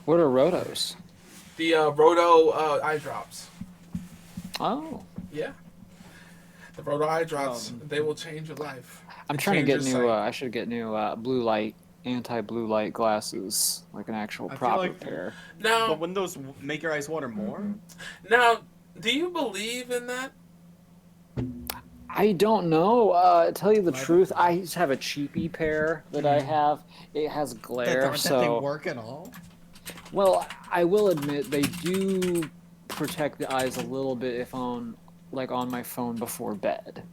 What are rotos? The Roto eye drops. Oh, Yeah, the Roto eye drops. Um, They will change your life I'm and trying to change get your new. sight. I should get new blue light, anti-blue light glasses, like an actual I feel proper like, pair. but Now, when those make your eyes water more, now, do you believe in that? I don't know. Tell you the I don't truth, know. I just have a cheapy pair that I have. It has glare, that they so work at all. well, I will admit they do protect the eyes a little bit if on like on my phone before bed.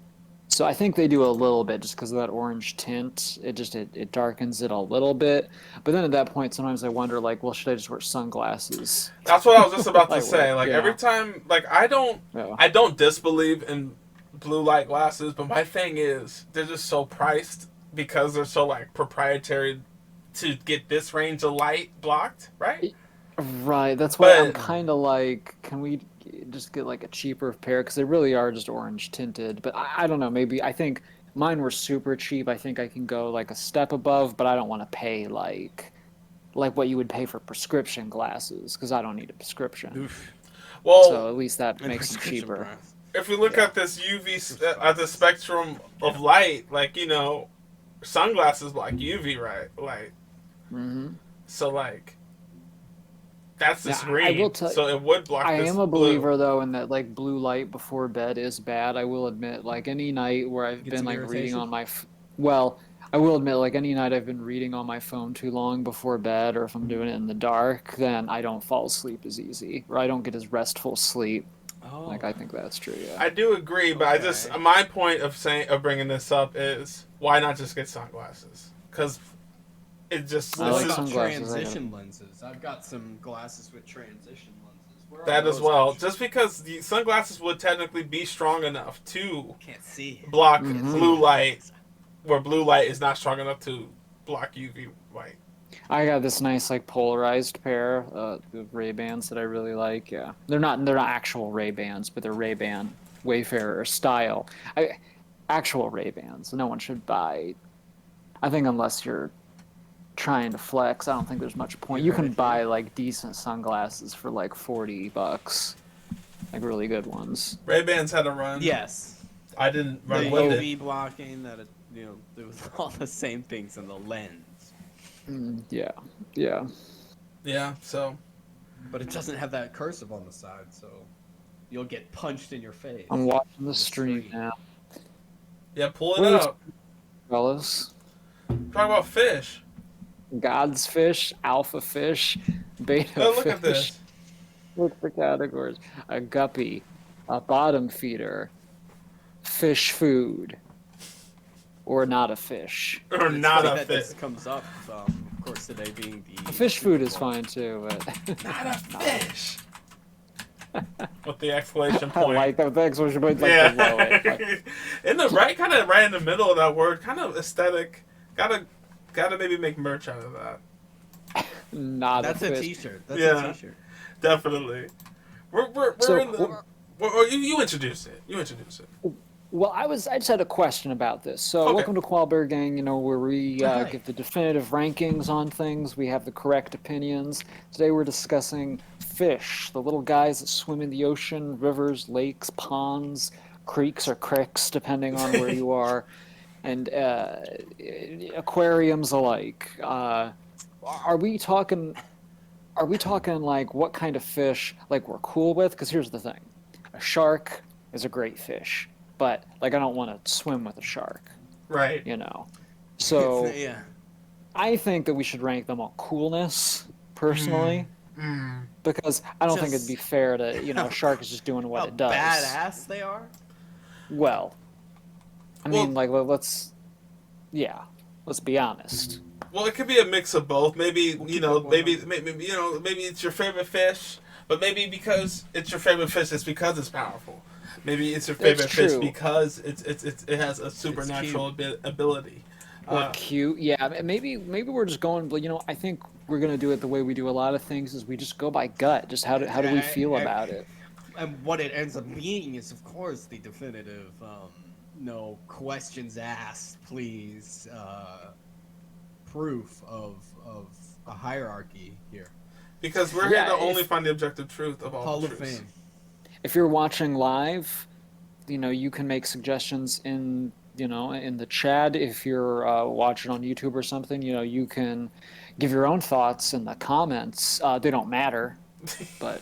So I think they do a little bit just because of that orange tint. It darkens it a little bit. But then at that point, sometimes I wonder like, well, should I just wear sunglasses? That's what I was just about to I work, say. Like every yeah. time, like Yeah. I don't disbelieve in blue light glasses, but my thing is they're just so priced because they're so like proprietary to get this range of light blocked, right? Right. That's why I'm But kind of like, can we just get like a cheaper pair? Because they really are just orange tinted. But I don't know. Maybe I think mine were super cheap. I think I can go like a step above, but I don't want to pay like what you would pay for prescription glasses because I don't need a prescription. Oof. So well, at least that And makes them prescription cheaper. brands. if we look Yeah. at this at the spectrum of light, like sunglasses block UV light. Hmm. So like that's the Now, I will screen. tell So it would block I this am a blue. believer though in that like blue light before bed is bad. I will admit like any night where You I've get been some like reading irritation. on well, I will admit like any night I've been reading on my phone too long before bed or if I'm doing it in the dark, then I don't fall asleep as easy or I don't get as restful sleep. Like Oh, I think that's true, yeah. I do agree, but I just okay. my point of bringing this up is why not just get sunglasses? Because it just I Well, this what like is about sunglasses. transition lenses? I've got some glasses with transition lenses. Where are that as those well. actually? Just because the sunglasses would technically be strong enough to Can't see. block Can't Hmm. see blue my light, glasses. where blue light is not strong enough to block UV light. I got this nice like polarized pair of Ray-Bans that I really like. Yeah. They're not actual Ray-Bans, but they're Ray-Ban Wayfarer style. Actual Ray-Bans. No one should buy. I think unless you're trying to flex, I don't think there's much You point. You heard can it here. buy like decent sunglasses for like $40, like really good ones. Ray Bans had a run. Yes, I didn't the run with it. UV blocking that it was all the same things in the lens, Yeah, yeah. Yeah, so but it doesn't have that cursive on the side, so you'll get punched in your I'm face watching the on the stream stream. now. yeah, pull it What are we up. talking, fellas? Talk about fish. God's fish, alpha fish, beta Oh, look at fish. this. Look for categories. A guppy, a bottom feeder, fish food, or not a fish. Or It's not funny a that this fish. comes up, of course, today being A the fish Super food is Bowl. fine too, but Not a fish. With the exclamation I point. like that. Thanks, we should put like Yeah. below it. Like, In the right, kind of right in the middle of that word, kind of aesthetic. Gotta maybe make merch out of that. not That's a a fish. T-shirt. That's Yeah. a T-shirt. Definitely. We're in So, the. Or you introduce it. You introduce it. well, I just had a question about this. So, Okay. welcome to Qualbear Gang. You know where we Hi. give the definitive rankings on things. We have the correct opinions. Today, we're discussing fish, the little guys that swim in the ocean, rivers, lakes, ponds, creeks, or cricks, depending on where you are, and aquariums alike. Are we talking? Are we talking like what kind of fish like we're cool with? Because here's the thing, a shark is a great fish, but like I don't want to swim with a shark, Right. you know. It's, So yeah. I think that we should rank them on coolness, Mm. personally, Mm. because I don't think it'd be Just fair to, a how, shark is just doing what how it does. badass they are. Well, I mean, Well, like yeah, let's be honest. well, it could be a mix of both. Maybe We'll keep it maybe it's your favorite fish, but maybe because it's your favorite fish, it's because it's powerful. Maybe it's your It's favorite fish true. because it has a It's supernatural cute. ability. Or Uh, cute. Yeah, maybe we're just going, but I think we're gonna do it the way we do a lot of things is we just go by gut. Just how do we feel about it? And what it ends up being is, of course, the definitive, no questions asked, please, proof of a hierarchy here. Because we're here to only find the objective truth of all Hall the of truths. Fame. If you're watching live, you can make suggestions in the chat. If you're watching on YouTube or something, you can give your own thoughts in the comments. They don't matter, but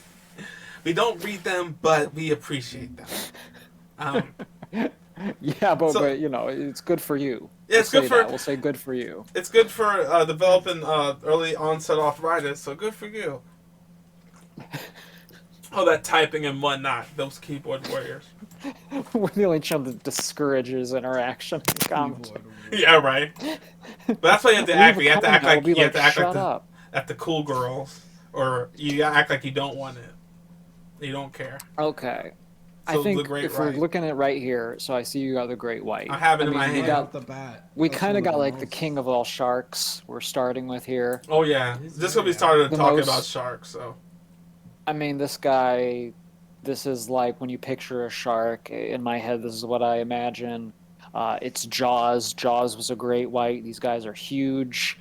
We don't read them, but we appreciate them. yeah, but it's good for you. Yeah, it's good for. We'll say good for you. It's good for developing early onset arthritis. So good for you. Oh, that typing and whatnot. Those keyboard warriors. We're the only channel that discourages interaction. Yeah, right. But that's why you have to act. You have to act like you have to act shut like up. at the cool girls, or you gotta act like you don't want it. You don't care. Okay. So I think the great if white. we're looking at right here, so I see you got the great white. I have it in my we hand. got- We kind of got like the king of all sharks. We're starting with here. Oh yeah, this will be started The talking most- about sharks. So I mean, this guy. This is like when you picture a shark. In my head, this is what I imagine. It's Jaws. Jaws was a great white. These guys are huge.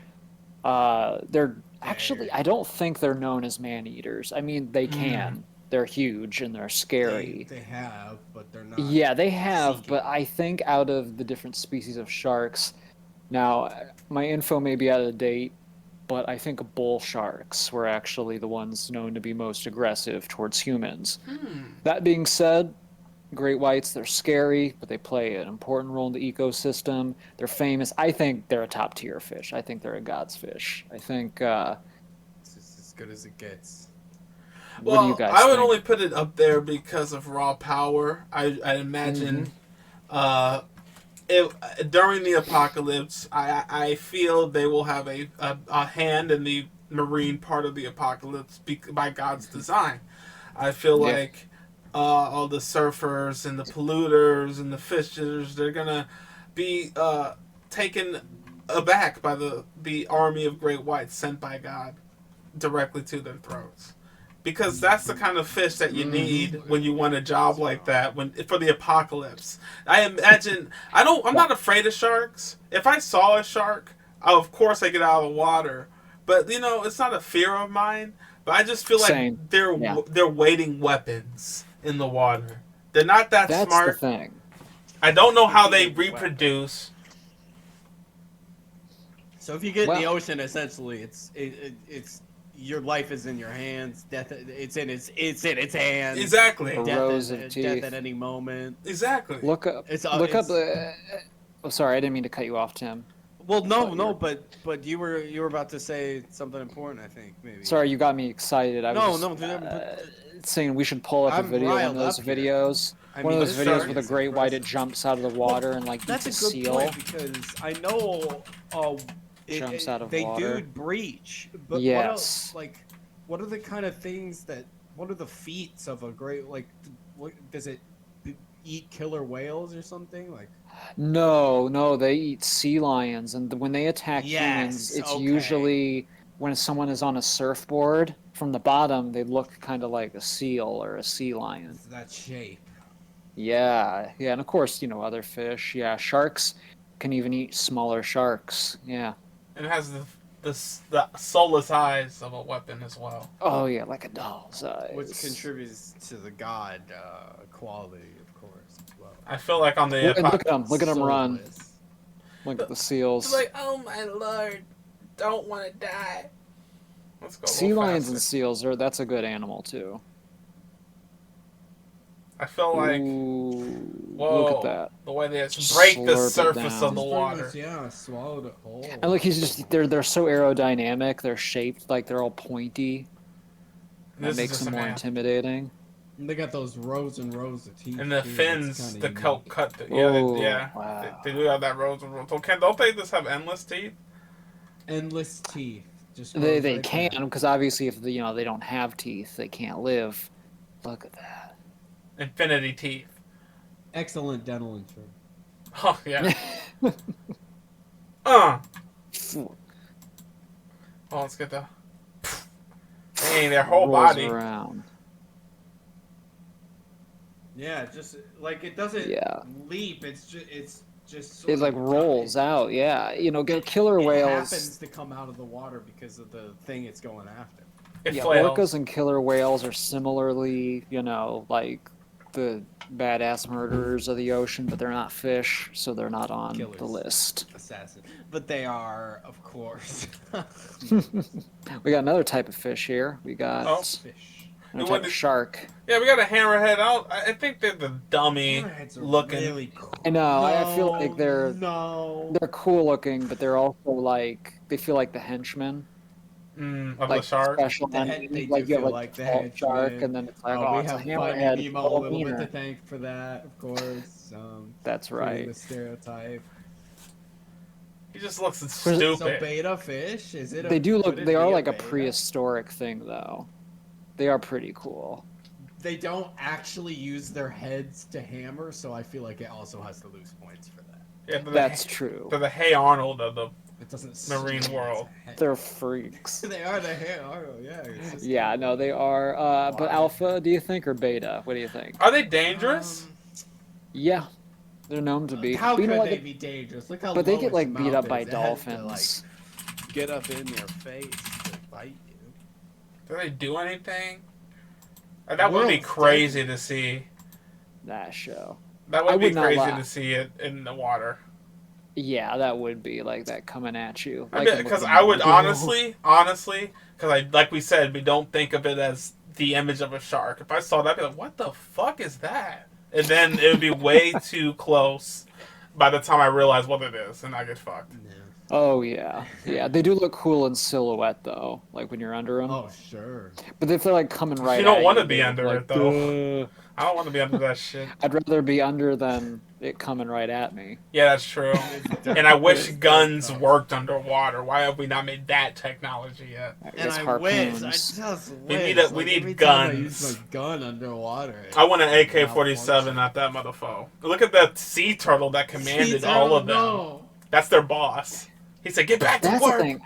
They're actually. I don't think they're known as man eaters. I mean, they can. They're huge and they're scary. They have, but they're not. Yeah, they have, seeking. but I think out of the different species of sharks, now my info may be out of date, but I think bull sharks were actually the ones known to be most aggressive towards humans. That being said, great whites, they're scary, but they play an important role in the ecosystem. They're famous. I think they're a top tier fish. I think they're a god's fish. I think. It's just as good as it gets. What do you guys I would think? only put it up there because of raw power. I imagine during the apocalypse, I feel they will have a hand in the marine part of the apocalypse by God's design. I feel like all the surfers and the polluters and the fishers, they're gonna be taken aback by the army of great whites sent by God directly to their throats. Because that's the kind of fish that you need when you want a job like that. For the apocalypse, I imagine. I'm not afraid of sharks. If I saw a shark, of course I get out of the water. But it's not a fear of mine. But I just feel Same. like they're waiting weapons in the water. They're not that That's smart. the thing. I don't know how they reproduce. So if you get in the ocean, essentially, it's your life is in your hands. Death, it's in its hands. Exactly. A rows of teeth. Death at any moment. Exactly. Look up. Oh, sorry, I didn't mean to cut you off, Tim. Well, no, but you were about to say something important. I think maybe. Sorry, you got me excited. I was saying we should pull up a video, one of those videos. One of those videos with a great white, it jumps out of the water and like that's eats a a good seal. point because I know Jumps out of they water. do breach, but Yes. what are the kind of things what are the feats of a great what does it eat killer whales or something like? No, they eat sea lions, and when they attack humans, it's okay. usually when someone is on a surfboard. From the bottom, they look kind of like a seal or a sea lion. It's that shape. Yeah, and of course, other fish. Yeah, sharks can even eat smaller sharks. Yeah. And it has the soulless eyes of a weapon as well. Oh yeah, like a doll's eyes. Which contributes to the god quality, of course, as well. I feel like on the Look at them run. Soulless. Look at the seals. It's like, oh my lord, don't want to die. Let's go. Sea lions and seals that's a good animal too. I feel like, whoa, look at that. The way they break the Slurp it surface down. of the water. Yeah, swallowed it whole. And look, they're so aerodynamic. They're shaped like they're all pointy. That makes them more intimidating. And they got those rows and rows of teeth. And the fins, the cut. Wow. They do have that rows and rows. Don't they just have endless teeth? Endless teeth. Just They can, because obviously if they don't have teeth, they can't live. Look at that. Infinity teeth. Excellent dental insurance. Oh yeah. Let's get the. Dang, their whole Rolls body. around. Yeah, just like it doesn't leap. It's just. Sort It like rolls out. Yeah, killer it whales. happens to come out of the water because of the thing it's going after. It Yeah, flails. orcas and killer whales are similarly, like the badass murderers of the ocean, but they're not fish, so they're not on the Killers. list. Assassin. But they are, of course. We got another type of fish here. We got Oh. Fish. another What type of did- shark. Yeah, we got a hammerhead. I think they're the dummy Hammerheads are looking. really cool. I know. I feel like they're No. cool looking, but they're also like they feel like the henchmen, Of like the shark. special They enemies. do Like you have feel like like the the shark, henchmen. and then it's like we it's a have hammerhead. Finding Nemo a a little bit wiener. to thank for that, of course. That's creating right. The stereotype. He just looks So stupid. beta fish? Is it? They do look. could it They are be like a beta? prehistoric thing, though. They are pretty cool. They don't actually use their heads to hammer, so I feel like it also has to lose points for that. Yeah, they're That's the, true. they're the Hey Arnold of the It doesn't. marine seem world. it's- They're freaks. They are the hair. Oh, yeah. it's just- Yeah, no, they are. But Why? alpha, do you think, or beta? What do you think? Are they dangerous? Yeah, they're known to be. How But you could know what, they be dangerous? Look how But they low get its like beat mouth up by is. It has to, dolphins. like, get up in your face to bite you. Do they do anything? That would be World's crazy to see. That show. That I would be would not crazy lie. to see it in the water. Yeah, that would be like that coming at you. Because I would honestly, because like we said, we don't think of it as the image of a shark. If I saw that, I'd be like, what the fuck is that? And then it would be way too close by the time I realize what it is, and I get fucked. Oh yeah, yeah. They do look cool in silhouette though, like when you're under them. Oh, sure. But if they're like coming right, You don't at wanna you, be they're under like, it, though. "Duh." I don't want to be under that shit. I'd rather be under than it coming right at me. Yeah, that's true. And I wish guns worked underwater. Why have we not made that technology yet? I And guess I harpoons. wish. I just We wish. need a- we like, need every time I guns. use my gun underwater. I want an AK-47 malfunction. at that motherfucker. Look at that sea turtle that commanded all of them. No. That's their boss. He said, "Get back to That's the work." thing.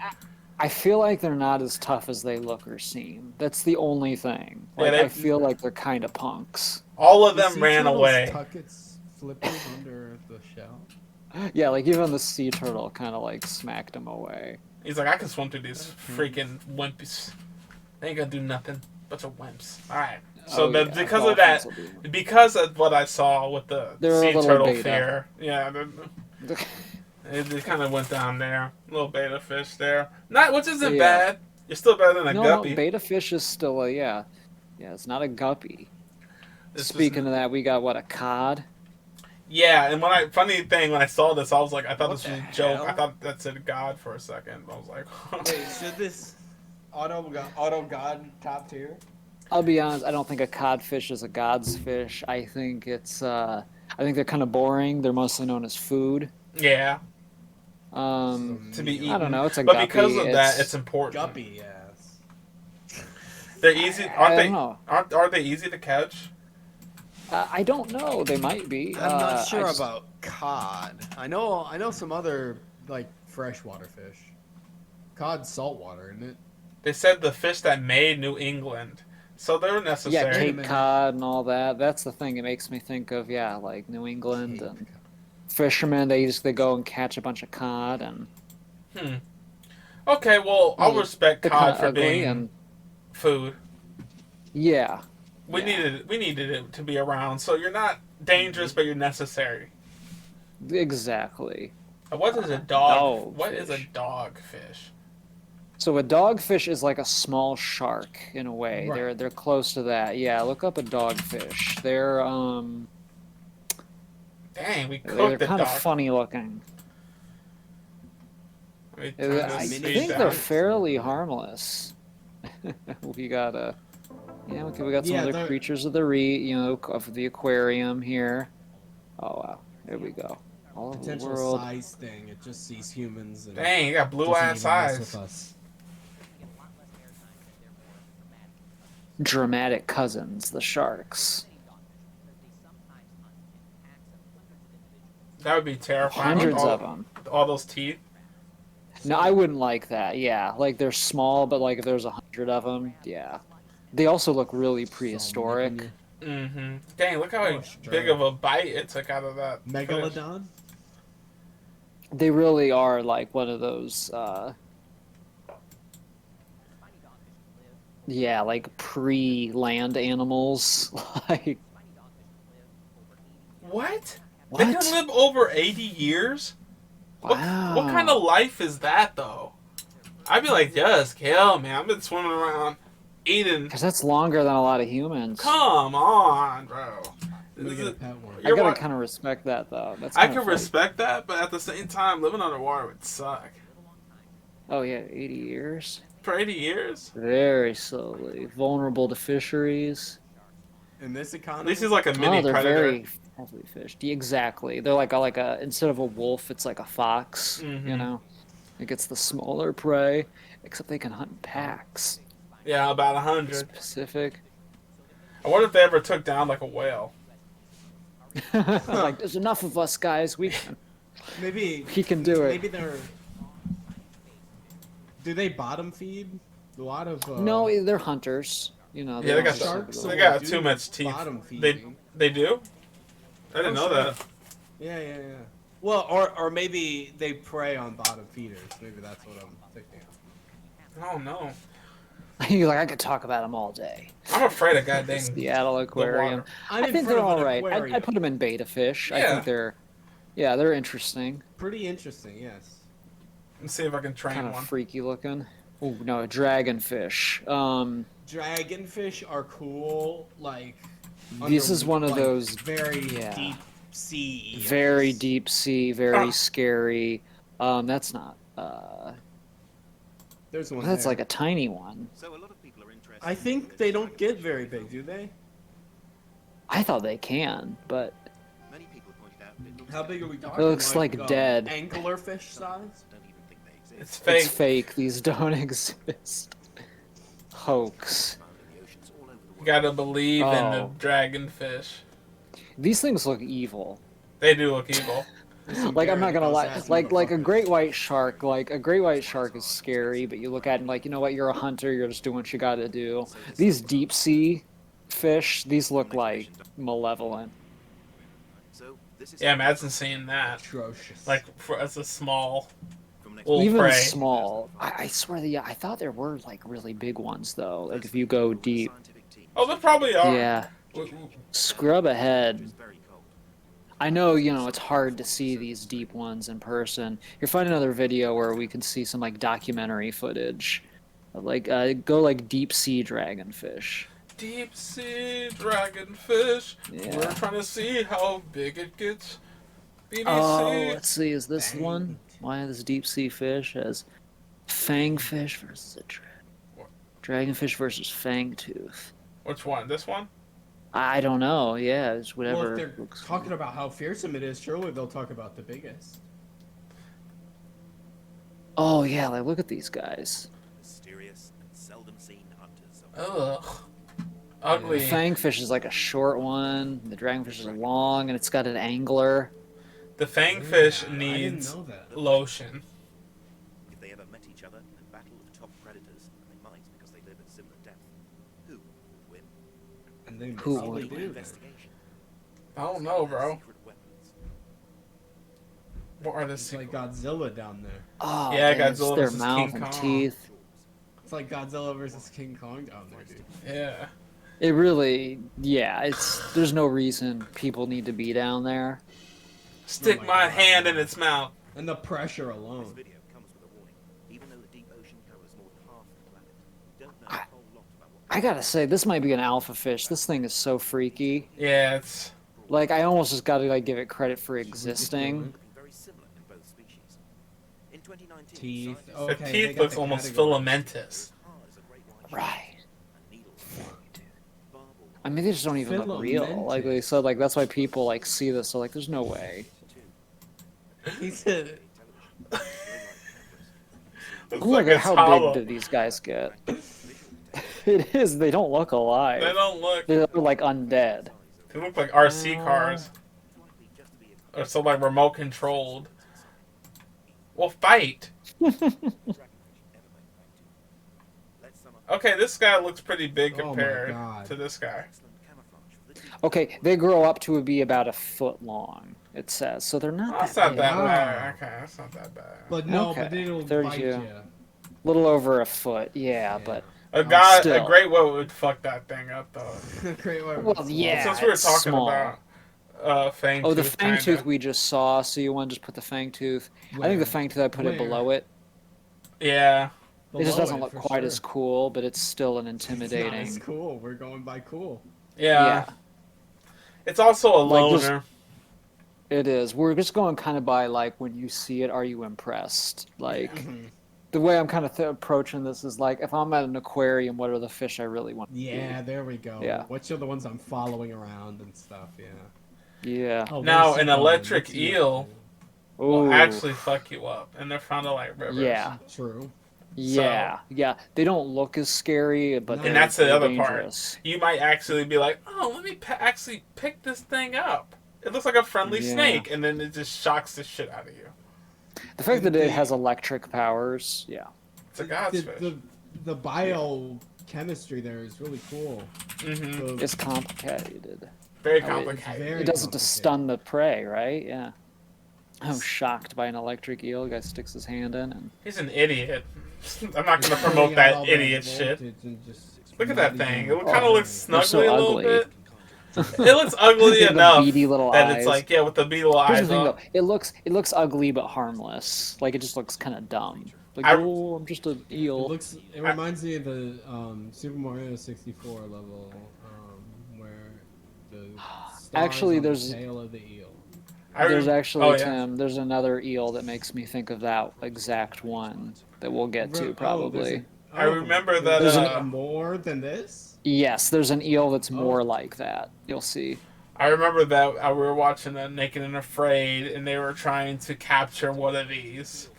I feel like they're not as tough as they look or seem. That's the only thing. Yeah, Like, they- I feel like they're kind of punks. All of The them sea ran turtles away. Tuck its flippers under the shell. Yeah, like even the sea turtle kind of like smacked him away. He's like, "I can swim through these freaking wimps. They ain't gonna do nothing. Bunch of wimps." All right. So Oh, then, yeah, because of that, dolphins will be- because of what I saw with the They're a sea little turtle beta. fear, yeah, it kind of went down there. Little beta fish there. Not, which isn't Yeah. bad. You're still better than a no, guppy. beta fish is still a yeah. It's not a guppy. This is- Speaking of that, we got what, a cod? Yeah, and funny thing, when I saw this, I was like, I thought What this was the a joke. hell? I thought that said God for a second. I was like, Wait, should this auto god top tier? I'll be honest, I don't think a codfish is a god's fish. I think I think they're kind of boring. They're mostly known as food. yeah, To be I don't know. It's a but guppy. because of that, it's important. Guppy, yes. They're easy. I Aren't don't they? know. Are they easy to catch? I don't know. They might be. I'm not sure I just- about cod. I know some other like freshwater fish. Cod's saltwater, isn't it? They said the fish that made New England, so they're Yeah, necessary. Cape minute. Cod and all that. That's the thing. It makes me think of like New England and fishermen. They go and catch a bunch of cod and Okay, well, I'll Yeah, respect they're cod kinda for ugly being and food. yeah. We Yeah. needed it to be around. So you're not dangerous, but you're necessary. Exactly. What is a dog? Dogfish. What is a dogfish? So a dogfish is like a small shark in a way. Right. They're close to that. Yeah, look up a dogfish. They're Dang, we they're cooked the kind of dog. funny looking. Let me turn I this mini think down. they're fairly harmless. We got okay, we got some Yeah, other they're- creatures of the of the aquarium here. Oh wow, there we go. All over the Potential world. size thing. It just sees humans and Dang, you got blue doesn't ass even mess with eyes. us. Dramatic cousins, the sharks. That would be terrifying. with Hundreds all, of them. All those teeth. No, I wouldn't like that. Yeah, like they're small, but like if there's 100 of them, yeah. They also look really prehistoric. Mm-hmm. Dang, look how Oh, big of a bite it took out of that. fish. Megalodon? They really are like one of those. Yeah, like pre-land animals. Like What? They can what? live over 80 years? What kind of Wow. life is that, though? I'd be like, just kill me. I've been swimming around eating. Because that's longer than a lot of humans. Come on, bro. I'm gonna Is get a it, pet one. I you're gotta what? kind of respect that though. That's I kind can of like, respect that, but at the same time, living underwater would suck. oh yeah, 80 years. For 80 years? Very slowly. Vulnerable to fisheries. In this At economy, least he's like a Oh, mini they're predator. very heavily fished. Yeah, exactly. They're like a instead of a wolf, it's like a fox, you Mm-hmm. know? It gets the smaller prey, except they can hunt in packs. Yeah, about 100. Specific. I wonder if they ever took down like a whale. Like there's enough of us guys. maybe We can do it. maybe they're. Do they bottom feed? A lot of No, they're hunters. You know, Yeah, don't they got just sharks. they typically- got do too much teeth. Bottom They feeding. they do? I didn't know sure. that. Yeah. Well, or maybe they prey on bottom feeders. Maybe that's what I'm thinking. Oh no. You're like I could talk about them all day. I'm afraid of goddamn Seattle Aquarium. water. I'm I in think front they're of an all right. aquarium. I put them in beta fish. I Yeah. think they're interesting. Pretty interesting, yes. Let's see if I can train Kind of one. freaky looking. Oh no, dragonfish. Dragonfish are cool. Like This is one of like, those very yeah. deep sea. very eaters. deep sea, very Huh. scary. That's not. There's one. That's there. like a tiny one. So a lot of people are interested. I think they don't get very big, do they? I thought they can, but Many people have pointed out that it looks How big are we talking? looks like dead. Anglerfish size. I don't even think they exist. It's fake. it's fake. These don't exist. Hoax. Found in the oceans all over the You world. gotta believe in the Oh. dragonfish. These things look evil. They do look evil. Like I'm not gonna lie, Ass like a motherfuckers. great white shark. Like a great white shark is scary, but you look at it and like you know what, you're a hunter. You're just doing what you got to do. These deep sea fish, these look like malevolent. So this is Yeah, imagine seeing that. Atrocious. Like for as a small. from next Well, Even prey. small. I swear, I thought there were like really big ones though. Like if you go deep. scientific team. Oh, there probably are. Yeah, W- w- scrub ahead. It's very cold. I know, it's hard to see these deep ones in person. Here, find another video where we can see some like documentary footage. Like, go like deep sea dragonfish. Deep sea dragonfish. Yeah. We're trying to see how big it gets. BBC. Oh, let's see, is this the Fang. one? Why this deep sea fish has fangfish versus a dragonfish versus fangtooth? Which one? This one? I don't know. Yeah, it's whatever. Well, if they're looks talking about how fearsome it is, surely they'll talk about the biggest. Oh yeah, like look at these guys. Mysterious and seldom seen hunters of Ugh. Ugly. The fangfish is like a short one. The dragonfish is long, and it's got an angler. The fangfish I didn't needs know that. lotion. if they ever met each other and battled top predators, and they might because they live at similar depth. Who would win? And they Who probably would do. Investigation. I don't know, bro. Secret weapons. What are the It's like secrets? Godzilla down there. Oh, Yeah, man, it's Godzilla their versus mouth King and Kong. teeth. It's like Godzilla versus King Kong down there, dude. Yeah. It really, yeah. There's no reason people need to be down there. Stick my my God. hand in its mouth. And the pressure This alone. video comes with a warning. Even though the deep ocean covers more than half the planet, you don't know I- a whole lot about what I gotta say, this might be an alpha fish. This thing is so freaky. Yeah, it's. Like, I almost just gotta like give it credit for existing. looking very similar in both species. In 2019, Teeth. scientists Oh, The okay, they teeth got looks the almost category. filamentous. as hard as a great white shark, Right. and needle-like, barbed I mean, they just don't even look real. Like they said, like that's why people like see this. So like, there's no way. He said, Looks Look like at it's how hollow. big do these guys get? It is. They don't look alive. They don't look. They're like undead. They look like RC cars. Or so like remote controlled. Well, fight. Okay, this guy looks pretty big Oh my compared God. to this guy. Okay, they grow up to be about a foot long. It says so. They're not. That's that not that big. bad. Okay, that's not that bad. but no, Okay, but it'll 32. bite you. Little over a foot. Yeah, but A great whale would fuck that thing up though. Great one. Well, yeah. Since we were it's talking small. about fang Oh, the tooth, fang tooth kinda. we just saw. So you want to just put the fang tooth? I think the fang tooth I put it below it. Yeah. It just Below doesn't look for quite sure. as cool, but it's still an It's not intimidating. as cool. We're going by cool. Yeah. It's also a Like, just- loner. It is. We're just going kind of by like when you see it, are you impressed? Like the way I'm kind of approaching this is like if I'm at an aquarium, what are the fish I really want? To Yeah, there we go. Yeah. Which are the ones I'm following around and stuff? Yeah. see? Yeah. Oh, Now, where's an he going? electric What's he up eel to? will Ooh. actually fuck you up, and they're found in like rivers. Yeah. True. Yeah. Yeah. They don't look as scary, but No. they're, And that's the they're other dangerous. part. You might actually be like, oh, let me actually pick this thing up. It looks like a friendly Yeah. snake, and then it just shocks the shit out of you. The fact that it The- has electric powers, yeah. It's a god's The, fish. the biochemistry there is really cool. Mm-hmm. The- It's complicated. Very it's complicated. very- It does it to complicated. stun the prey, right? Yeah. I'm shocked by an electric eel. The guy sticks his hand in and He's an idiot. I'm not going to promote Pulling out all that the idiot shit. voltage and just Look at that not thing. even- It kind of looks They're snuggly so a little ugly. bit. It looks ugly The enough beady little that eyes. it's like, yeah, with the beetle Here's eyes the thing, up. though. It looks ugly but harmless. Like it just looks kind of dumb. Like, I- oh, I'm just an eel. It reminds me of the Super Mario 64 level where the stars Actually, on the there's- tail of the eel. There's actually, oh, yeah. Tim, there's another eel that makes me think of that exact one that we'll get to probably. I remember that, There's uh, more than this. Yes, there's an eel that's more Oh. like that. You'll see. I remember that we were watching Naked and Afraid, and they were trying to capture one of these,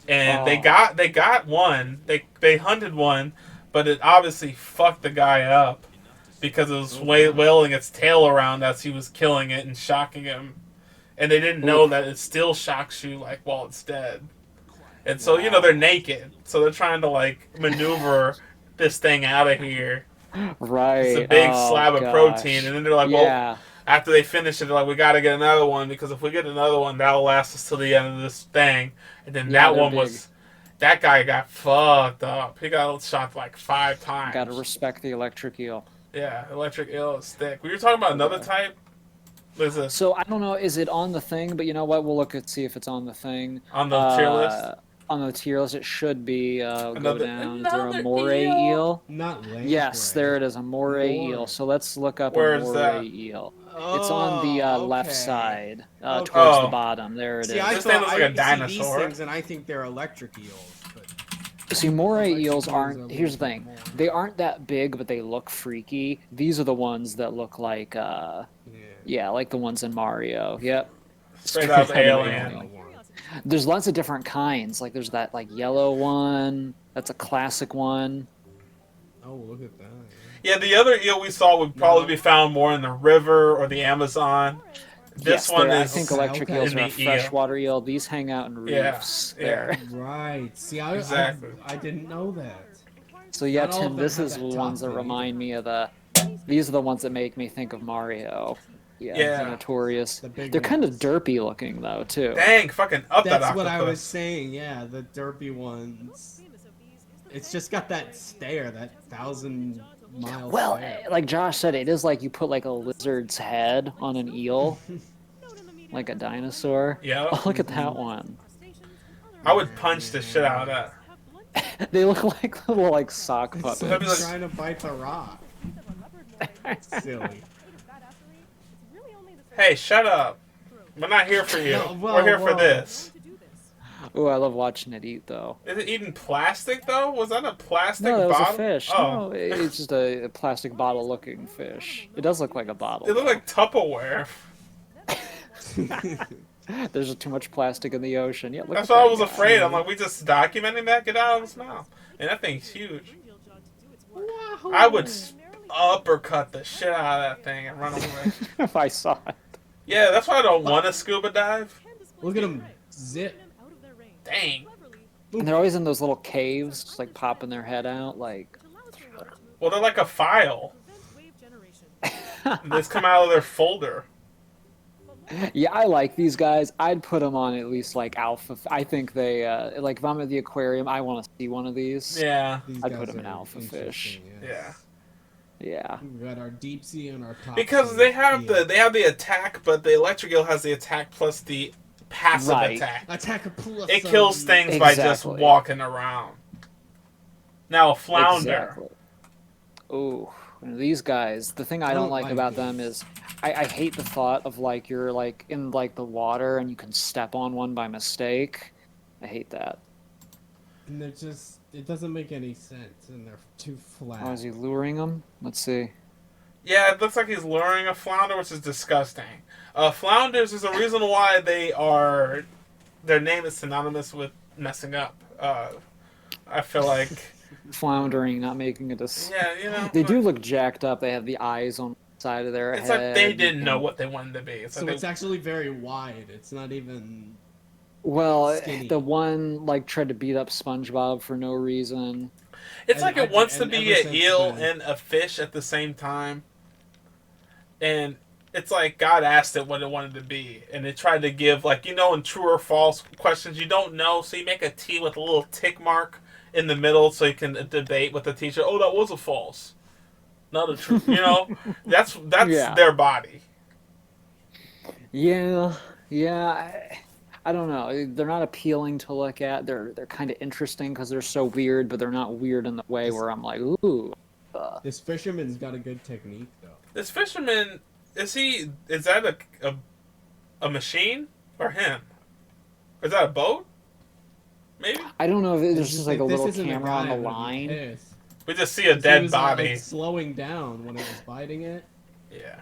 and they got one. They hunted one, but it obviously fucked the guy up because it was wailing its tail around as he was killing it and shocking him, and they didn't know that it still shocks you like while it's dead. And so they're naked, so they're trying to like maneuver this thing out of here. Right. It's a big Oh, slab of gosh. protein, and then they're like, well. Yeah. After they finish it, they're like, we gotta get another one, because if we get another one, that'll last us till the end of this thing. And then Yeah, that they're one big. was... That guy got fucked up. He got shot like 5 times. Gotta respect the electric eel. Yeah, electric eel is thick. We were talking about another type. What is this? So I don't know, is it on the thing? But you know what? We'll look and see if it's on the thing. On the tier list? On the tier list, it should be. Go Another- down. Is there a another moray eel? eel? Not lamprey. Yes, there it is, a moray eel. So let's look up Where a is moray that? eel. It's on the left okay. side, Okay. towards Oh. the bottom. There it is. See, I This thing thought looks like a see these dinosaur. things, and I think they're electric eels. But See, moray Electric eels eels aren't. are Here's the a thing: little more. they aren't that big, but they look freaky. These are the ones that look like, yeah, like the ones in Mario. Yep. Straight out of Straight out of Alien. There's lots of different kinds. Like there's that like yellow one. That's a classic one. Oh, look at that. Yeah, the other eel we saw would probably be found more in the river or the Amazon. This Yes, one I is... think electric okay. eels in are a the eel. freshwater eel. These hang out in Yeah, reefs. yeah. There. Right. See, Exactly. I didn't know that. So yeah, Not all Tim, of them this have is that the top ones that thing. remind me of the. These are the ones that make me think of Mario. Yeah, Yeah. the notorious. The big They're kind of ones. derpy looking though too. Dang, fucking up that That's what I octopus. was saying. Yeah, the derpy ones. It's just got that stare, that 1,000-mile Well, stare. like Josh said, it is like you put like a lizard's head on an eel, like a dinosaur. Yeah. Oh, look at that one. I would punch the shit out of that. They look like little like sock It's puppets. That'd be like- trying to bite the rock. Silly. Hey, shut up. We're not here for you. No, well, We're here for well. this. Oh, I love watching it eat though. Is it eating plastic, though? Was that a plastic No, that was bottle? a fish. Oh. No, it's just a plastic bottle-looking fish. It does look like a bottle. They look like Tupperware. There's too much plastic in the ocean. Yeah, look That's at why I that was guy. afraid. I'm like, we just documenting that? Get out of his mouth. And that thing's huge. I would uppercut the shit out of that thing and run away. If I saw it. Yeah, that's why I don't want to scuba dive. Look at him zip. Dang. And they're always in those little caves, just like popping their head out, like. Well, they're like a file. They just come out of their folder. Yeah, I like these guys. I'd put them on at least like alpha. I think they like if I'm at the aquarium, I want to see one of these. Yeah, These I'd guys put them in are alpha fish. interesting, yeah. Yeah. We've got our deep sea and our top Because sea. they have Yeah. the attack, but the electric eel has the attack plus the passive Right. attack. Attacker plus. It kills things by just Exactly. walking around. Now a flounder. Exactly. Ooh, these guys. The thing I don't like about them is, I hate the thought of like you're like in like the water and you can step on one by mistake. I hate that. And they're just. It doesn't make any sense, and they're too flat. Oh, is he luring them? Let's see. Yeah, it looks like he's luring a flounder, which is disgusting. Flounders is a reason why their name is synonymous with messing up. I feel like Floundering, not making a yeah, you know, They do look jacked up. They have the eyes on the side of their it's head. like they didn't know what they wanted to be. It's So like it's actually very wide. It's not even. Well, Skinny. the one like tried to beat up SpongeBob for no reason. it's like it wants to and be ever an since eel then- and a fish at the same time. And it's like God asked it what it wanted to be, and it tried to give like in true or false questions you don't know, so you make a T with a little tick mark in the middle so you can debate with the teacher. Oh, that was a false, not a true. That's Yeah. their body. Yeah, yeah. I don't know. They're not appealing to look at. They're kind of interesting because they're so weird, but they're not weird in the way where I'm like, ooh. This fisherman's got a good technique, though. This fisherman is that a machine or him? Is that a boat? Maybe I don't know if there's just like a This little isn't camera guy, on the I'm gonna be line. pissed. we just see a 'Cause he dead was, body. Like, slowing down when it was biting it. Yeah,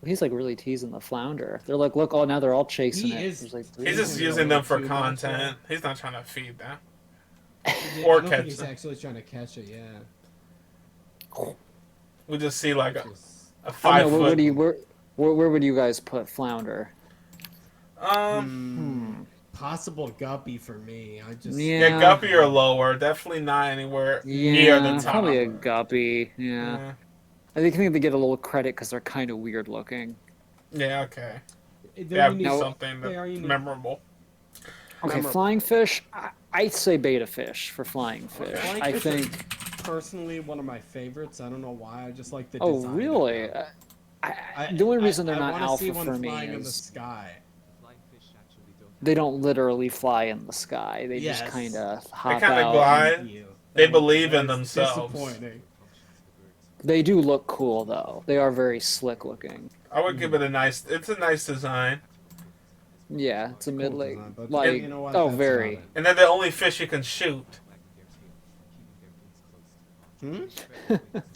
He's like really teasing the flounder. They're like, look, oh, now they're all chasing He it. is- There's like three he's of just them. using them for too much, content. He's not trying to feed them. Yeah, Or I don't catch think he's them. actually trying to catch it. Yeah. We just see like a Just- I don't 5 know, foot. where would you guys put flounder? Possible guppy for me. I just. Yeah, guppy or lower. Definitely not anywhere near the top. Probably a guppy. Yeah. I think they get a little credit because they're kind of weird looking. Yeah, okay. They're Yeah, unique. something They are that's unique. memorable. Okay, Memorable. flying fish. I'd say beta fish for flying fish. Flying I fish is think. personally one of my favorites. I don't know why. I just like the Oh, design of really? them. The only reason they're I not wanna alpha see one for me flying in the is sky. they don't literally fly in the sky. They just Yes. kind of hop kinda out. glide. Thank you. They Thank believe you. in That is themselves. Disappointing. They do look cool though. They are very slick looking. I would give it a nice design. Yeah, it's a Cool mid design, but like you know what? oh That's very. not it. And they're the only fish you can shoot.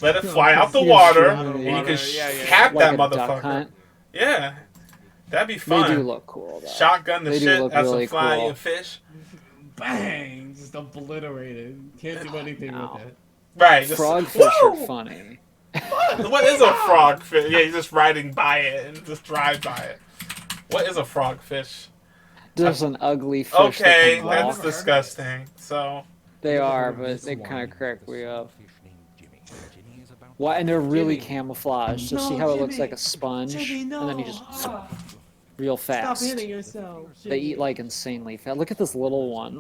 Let it fly out the Yeah, water, shoot out of the and you water. can cap Like that a duck motherfucker. hunt. Yeah, that'd be They fun. do look cool though. Shotgun the They do shit look at really some flying cool. fish. Bang! Just obliterated. Can't do anything No. with it. Right. Just, Frogfish are Woo! funny. What is a frogfish? Yeah, you're just riding by it and just drive by it. What is a frogfish? Just an ugly fish. Okay, that can that's walk. disgusting. So, They Never are, heard of but this they one. kind of crack me up. Why? And they're really Jimmy. camouflaged. Just see how it looks like a sponge, and then you just real fast. Stop hitting yourself. They eat like insanely fast. Look at this little one.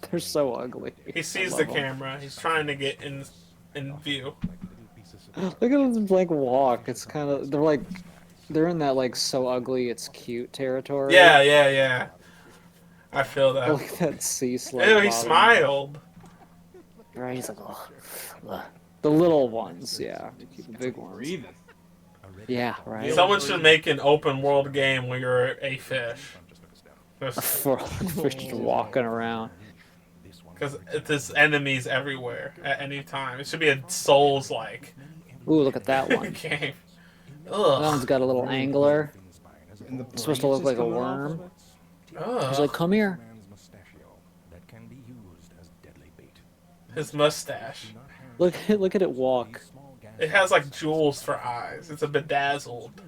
They're so ugly. he sees I the love 'em. camera. He's trying to get in view. Look at them like walk. It's kind of they're in that like so ugly it's cute territory. Yeah. I feel that. Look at that sea slug. Ew, he bottom. smiled. Right, he's like, ugh. The little ones, yeah. To keep the big ones. Breathing. Yeah, right. Someone should make an open world game where you're a fish. For fish just walking around. Because there's enemies everywhere at any time. It should be a Souls-like Ooh, look at that one. game. That one's Ugh. got a little angler. And the It's supposed to look like a branches coming off worm. of it. He's Ugh. like, come here. His mustache. Look at it walk. It has like jewels for eyes. It's a bedazzled.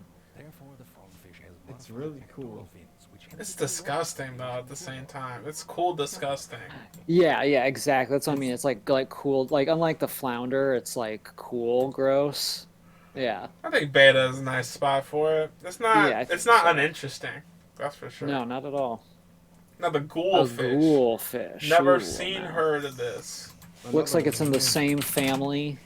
It's really cool. It's disgusting though at the same time. It's cool disgusting. Yeah, exactly. That's what I mean. It's like cool. Like unlike the flounder, it's like cool, gross. Yeah. I think beta is a nice spot for it. It's not. Yeah, I It's think not so. uninteresting. That's for sure. No, not at all. Now the A ghoulfish. ghoulfish. Never Ooh, seen, no. heard of this. Looks Another like it's in one the here. same family.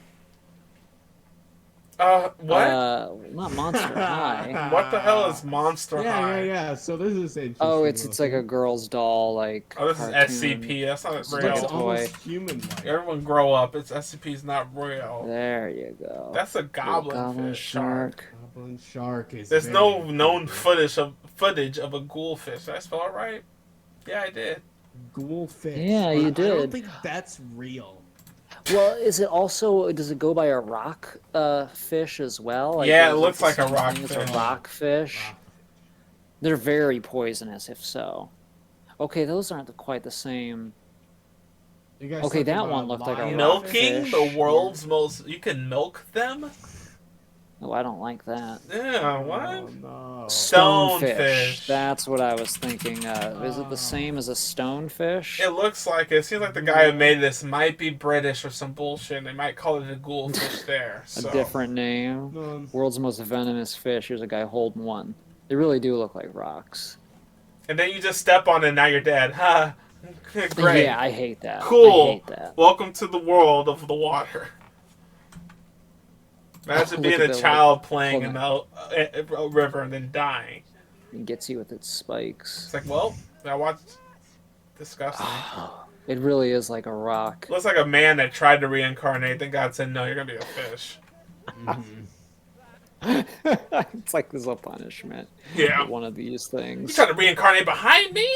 What? Not Monster High. What the hell is Monster High? Yeah. So this is interesting. Oh, it's like a looking. girl's doll, like Oh, this is cartoon. SCP. That's not It's It like looks a real. toy. almost human-like. Everyone grow up. It's SCP's not real. There you go. That's a Little goblin fish shark. Goblin shark is. There's very no known creepy. footage of a ghoulfish. Did I spell it right? Yeah, I did. Ghoulfish. Yeah, you I don't did. think that's real. Well, is it also? Does it go by a rock fish as well? Like, Yeah, it is looks the like a same rock thing as fish. a rock fish. Rock. They're very poisonous, if so. Okay, those aren't quite the same. You guys Okay, talking that about one looked like a lion rock fish? Milking fish. the world's most. You can milk them? Oh, I don't like that. Yeah, Oh, what? no. Stonefish. That's what I was thinking of. Is it the Oh. same as a stonefish? It looks like it. Seems like the guy who made this might be British or some bullshit. And they might call it a ghoulfish there. A So. different name. No. World's most venomous fish. Here's a guy holding one. They really do look like rocks. And then you just step on it and now you're dead. Ha! Great. Yeah, I hate that. Cool. I hate that. Welcome to the world of the water. Imagine Look being at a that, child playing hold in a river and then dying. It gets you with its spikes. It's like, well, I watched. Disgusting. It really is like a rock. Looks like a man that tried to reincarnate. Then God said, "No, you're gonna be a fish." It's like there's a punishment. Yeah. for one of these You things. trying to reincarnate behind me?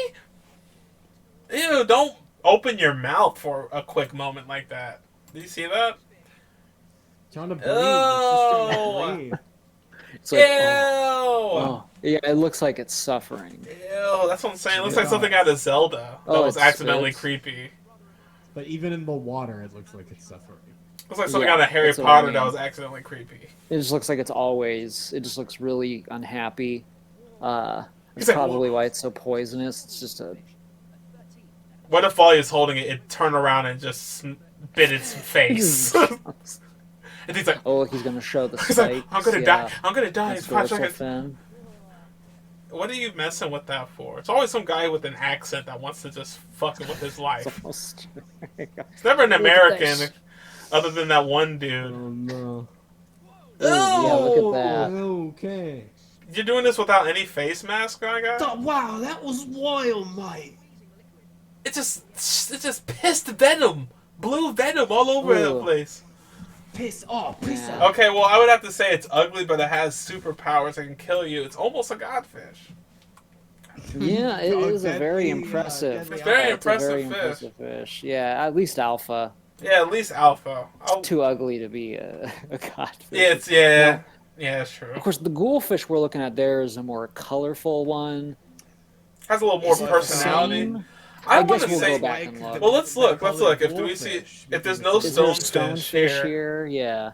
Ew! Don't open your mouth for a quick moment like that. Do you see that? Trying to breathe. It's just trying to breathe. It's like, Ew! oh. Yeah, it looks like it's suffering. Ew! That's what I'm saying. It looks Yeah. like something out of Zelda. That Oh, was it accidentally spits. creepy. But even in the water, it looks like it's suffering. Looks like something Yeah, out of Harry that's what I Potter that mean. was accidentally creepy. It just looks like it's always. It just looks really unhappy. That's He's like, probably why it's so poisonous. It's just a. What if while he was holding it, it turned around and just bit its face? And he's like, Oh, look, he's gonna show the he's spikes. like, I'm gonna yeah. die. I'm gonna die in That's 5 dorsal seconds. fin. What are you messing with that for? It's always some guy with an accent that wants to just fucking with his life. Almost- It's never an Look at American, this. other than that one dude. Oh no. Ooh, yeah, look at that. Okay. You're doing this without any face mask, my guy? Wow, that was wild, mate. It just pissed venom, blue venom all over the Ooh. place. Piss Yeah. off. Okay, well, I would have to say it's ugly, but it has superpowers that can kill you. It's almost a godfish. Yeah, it Oh, is a very deadly, impressive. deadly It's very It's a very impressive fish. impressive fish. Yeah, at least alpha. Yeah, at least alpha. Too ugly to be a codfish. Yeah, that's true. Of course, the ghoulfish we're looking at there is a more colorful one. Has a little more Is it the personality. same? I I want guess to we'll say. go back and look. Well, let's look. They Let's call look. it If do we see goldfish if there's because no Is there a stonefish stonefish here? Yeah.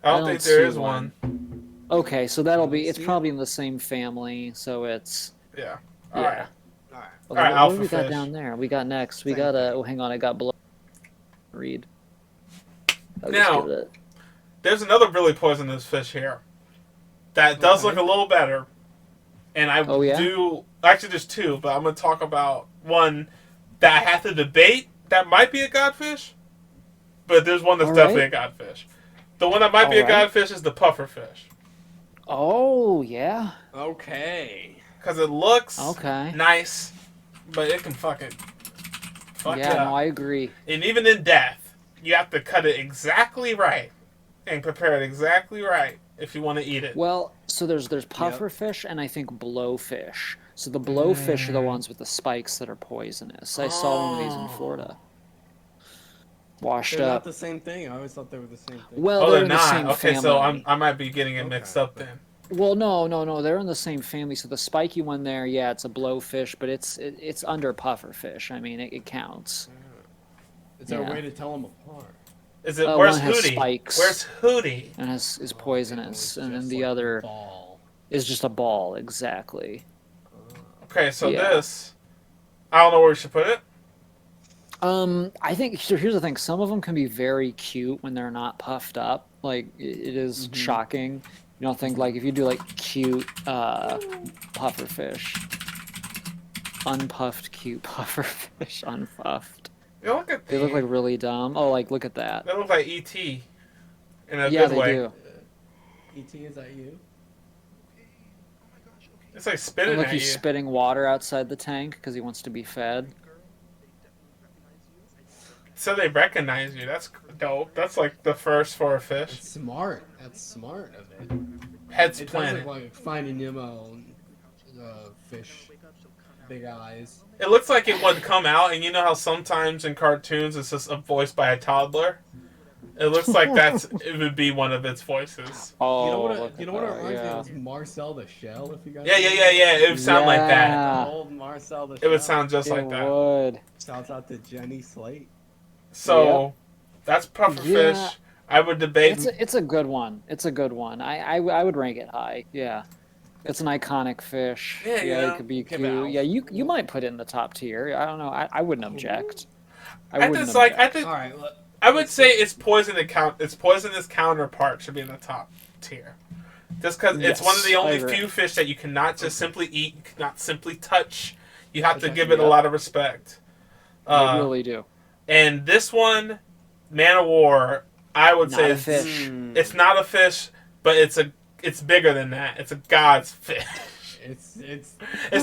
I don't I think don't there see is one. one. Okay, so that'll be. It's See? probably in the same family, so it's. Yeah. Yeah. All right. Alright. Okay, All right, what alpha do we got fish. down there? We got next. We Same got a. thing. Oh, hang on. I got below. Read. I'll Now- just give it There's another really poisonous fish here that does Okay. look a little better. And I Oh, yeah? do. Actually, there's two, but I'm going to talk about one that I have to debate that might be a godfish, but there's one that's All definitely right. a godfish. The one that might be a All right. godfish is the pufferfish. Oh yeah. Okay. Because it looks Okay. nice, but it can fuck Yeah, you up. no, I agree. And even in death, you have to cut it exactly right and prepare it exactly right if you want to eat it. Well, so there's pufferfish and I think blowfish. So the blowfish are the ones with the spikes that are poisonous. I saw one of these in Florida. Washed They're not up. the same thing. I always thought they were the same thing. Well, Oh, they're they're in the not. same Okay, family. so I might be getting it mixed Okay. up then. Well, no. They're in the same family. So the spiky one there, yeah, it's a blowfish, but it's under pufferfish. I mean, it counts. Is there Yeah. a way to tell them apart? Is it? Oh, Where's one has Hootie? spikes. Where's Hootie? And is poisonous, and then Just the like a other ball. is just a ball. Exactly. Okay, so Yeah. this, I don't know where we should put it. I think here's the thing. Some of them can be very cute when they're not puffed up. Like it is shocking. You don't think like if you do like cute puffer fish, unpuffed cute puffer fish, unpuffed. They look at They look like really dumb. Oh, like look at that. They look like E.T. in a Yeah, good they way. do. E.T., is that you? It's like And spitting look, at he's you. spitting water outside the tank because he wants to be fed. So they recognize you. That's dope. That's like the first for a fish. It's smart. That's smart of it. Heads It does planted. look like Finding Nemo fish. Big eyes. It looks like it would come out, and you know how sometimes in cartoons it's just a voice by a toddler. It looks like it would be one of its voices. Oh, You know what? look You at know what it that, reminds me yeah. of? Is Marcel the Shell. If you guys. Yeah. It would sound like that. Yeah. Old Marcel the Shell. It would sound just It like that. would. Shouts out to Jenny Slate. So that's pufferfish. Yeah. I would debate. It's a good one. It's a good one. I would rank it high. Yeah. It's an iconic fish. Yeah, you it know, could be give cute. it out. Yeah, you might put it in the top tier. I don't know. I wouldn't object. I I wouldn't just like. object. I think. All right. I would say its poisonous counterpart should be in the top tier. Just because it's Yes, one of the I only agree. few fish that you cannot just simply eat, you cannot simply touch. You have to Okay. give it a Yeah. lot of respect. I really do. And this one, Man of War, I would Not say a fish. it's not a fish, but it's bigger than that. It's a god's fish. It's